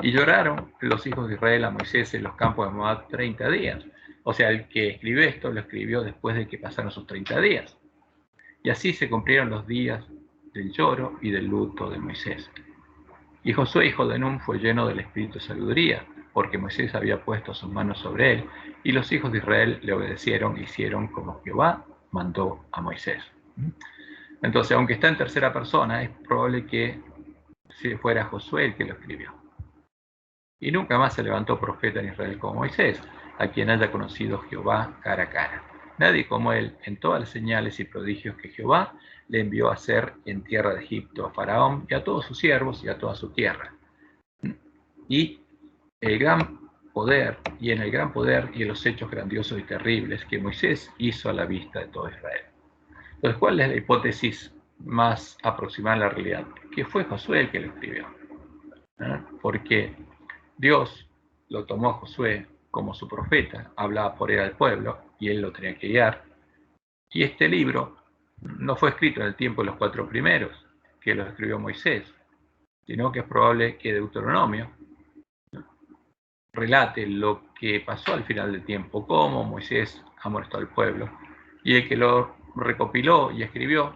Y lloraron los hijos de Israel a Moisés en los campos de Moab 30 días. O sea, el que escribió esto lo escribió después de que pasaron sus 30 días. Y así se cumplieron los días del lloro y del luto de Moisés. Y Josué, hijo de Nun, fue lleno del espíritu de sabiduría, porque Moisés había puesto sus manos sobre él, y los hijos de Israel le obedecieron e hicieron como Jehová mandó a Moisés. Entonces, aunque está en tercera persona, es probable que si fuera Josué el que lo escribió. Y nunca más se levantó profeta en Israel como Moisés, a quien haya conocido Jehová cara a cara. Nadie como él en todas las señales y prodigios que Jehová le envió a hacer en tierra de Egipto a Faraón y a todos sus siervos y a toda su tierra. Y en el gran poder y en los hechos grandiosos y terribles que Moisés hizo a la vista de todo Israel. Entonces, ¿cuál es la hipótesis más aproximada a la realidad? Que fue Josué el que lo escribió. Porque Dios lo tomó a Josué como su profeta, hablaba por él al pueblo y él lo tenía que guiar. Y este libro no fue escrito en el tiempo de los 4 primeros, que lo escribió Moisés, sino que es probable que Deuteronomio relate lo que pasó al final del tiempo, cómo Moisés amonestó al pueblo, y el que lo recopiló y escribió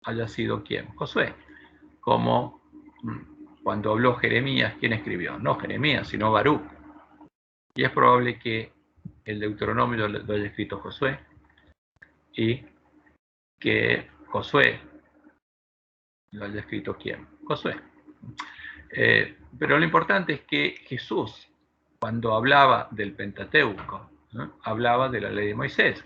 haya sido ¿quién? Josué. Como cuando habló Jeremías, ¿quién escribió? No Jeremías, sino Baruch. Y es probable que el Deuteronomio lo haya escrito Josué y que Josué lo haya escrito ¿quién? Josué. Pero lo importante es que Jesús, cuando hablaba del Pentateuco, hablaba de la ley de Moisés,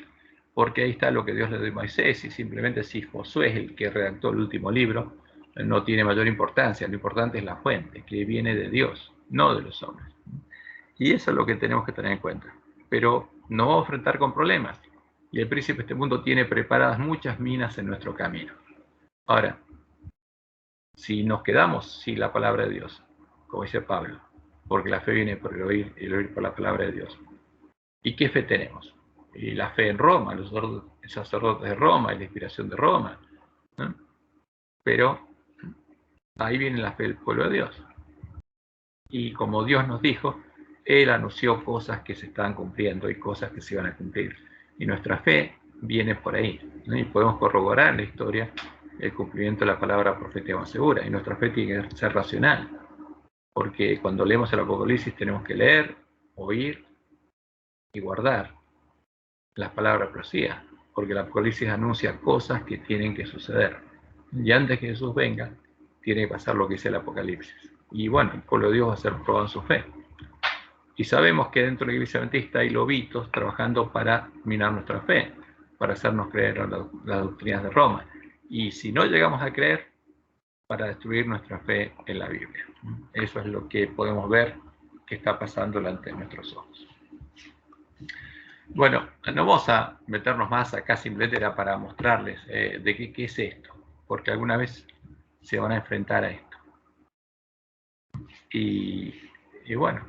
porque ahí está lo que Dios le dio a Moisés, y simplemente si Josué es el que redactó el último libro, no tiene mayor importancia. Lo importante es la fuente, que viene de Dios, no de los hombres. Y eso es lo que tenemos que tener en cuenta. Pero nos vamos a enfrentar con problemas, y el príncipe de este mundo tiene preparadas muchas minas en nuestro camino. Ahora, si nos quedamos sin la palabra de Dios, como dice Pablo, porque la fe viene por el oír y el oír por la palabra de Dios. ¿Y qué fe tenemos? Y la fe en Roma, los sacerdotes de Roma y la inspiración de Roma. ¿No? Pero ahí viene la fe del pueblo de Dios. Y como Dios nos dijo, Él anunció cosas que se estaban cumpliendo y cosas que se iban a cumplir. Y nuestra fe viene por ahí, ¿no? Y podemos corroborar en la historia el cumplimiento de la palabra profética más segura. Y nuestra fe tiene que ser racional, porque cuando leemos el Apocalipsis tenemos que leer, oír y guardar las palabras proféticas, porque el Apocalipsis anuncia cosas que tienen que suceder. Y antes que Jesús venga, tiene que pasar lo que dice el Apocalipsis. Y bueno, el pueblo de Dios va a ser probado en su fe. Y sabemos que dentro de la Iglesia Adventista hay lobitos trabajando para minar nuestra fe, para hacernos creer en las doctrinas de Roma. Y si no llegamos a creer, para destruir nuestra fe en la Biblia. Eso es lo que podemos ver que está pasando delante de nuestros ojos. Bueno, no vamos a meternos más acá, simplemente era para mostrarles de qué es esto, porque alguna vez se van a enfrentar a esto. Y bueno,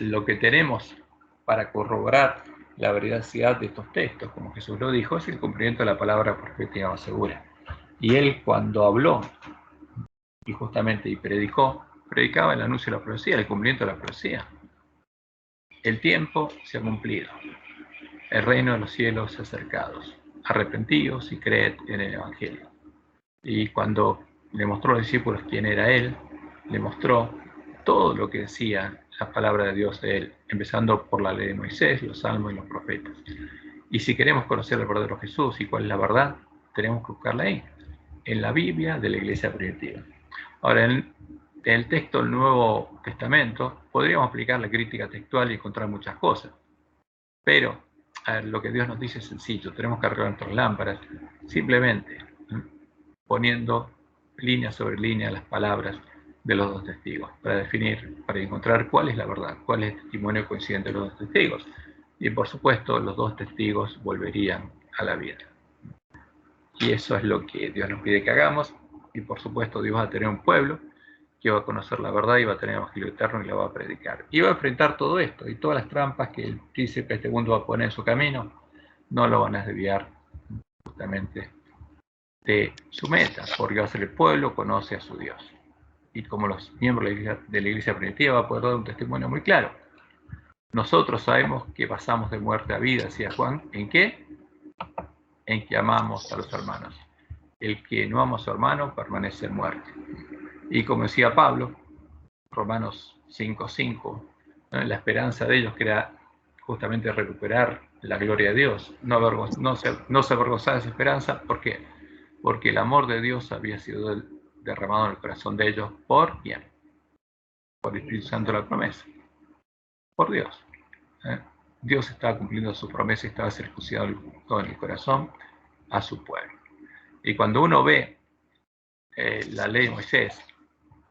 lo que tenemos para corroborar la veracidad de estos textos, como Jesús lo dijo, es el cumplimiento de la palabra profética más segura. Y él, cuando habló y justamente predicaba el anuncio de la profecía, el cumplimiento de la profecía. El tiempo se ha cumplido, el reino de los cielos se ha acercado, arrepentíos y creed en el Evangelio. Y cuando le mostró a los discípulos quién era él, le mostró todo lo que decía la palabra de Dios de él, empezando por la ley de Moisés, los salmos y los profetas. Y si queremos conocer el verdadero Jesús y cuál es la verdad, tenemos que buscarla ahí, en la Biblia de la Iglesia primitiva. Ahora, en el texto del Nuevo Testamento podríamos aplicar la crítica textual y encontrar muchas cosas, pero lo que Dios nos dice es sencillo: tenemos que arreglar nuestras lámparas simplemente poniendo línea sobre línea las palabras de los dos testigos, para definir, para encontrar cuál es la verdad, cuál es el testimonio coincidente de los dos testigos. Y por supuesto, los dos testigos volverían a la vida. Y eso es lo que Dios nos pide que hagamos. Y por supuesto, Dios va a tener un pueblo que va a conocer la verdad y va a tener el Evangelio eterno y la va a predicar. Y va a enfrentar todo esto y todas las trampas que el príncipe de este mundo va a poner en su camino, no lo van a desviar justamente de su meta, porque va a ser el pueblo, conoce a su Dios. Y como los miembros de la iglesia primitiva va a poder dar un testimonio muy claro. Nosotros sabemos que pasamos de muerte a vida, decía Juan, ¿en qué? En que amamos a los hermanos. El que no ama a su hermano permanece en muerte. Y como decía Pablo, Romanos 5:5, ¿no? La esperanza de ellos que era justamente recuperar la gloria de Dios, no se avergonzaba de esa esperanza. ¿Por qué? Porque el amor de Dios había sido derramado en el corazón de ellos. ¿Por quién? Por el Espíritu Santo de la promesa. Por Dios. Dios estaba cumpliendo su promesa y estaba circuncidado en el corazón a su pueblo. Y cuando uno ve la ley de Moisés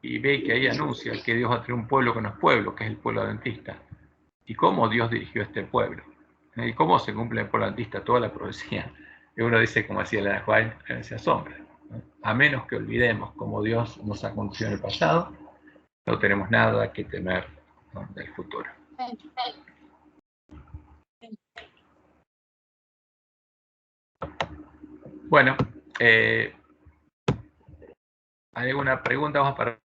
y ve que ahí anuncia que Dios va a tener un pueblo que no es pueblo, que es el pueblo adventista, y cómo Dios dirigió a este pueblo, y cómo se cumple en el pueblo adventista toda la profecía, y uno dice, como decía la Juan, se asombra. A menos que olvidemos cómo Dios nos ha conducido en el pasado, no tenemos nada que temer, ¿no?, del futuro. Bueno, ¿hay alguna pregunta? Vamos a parar.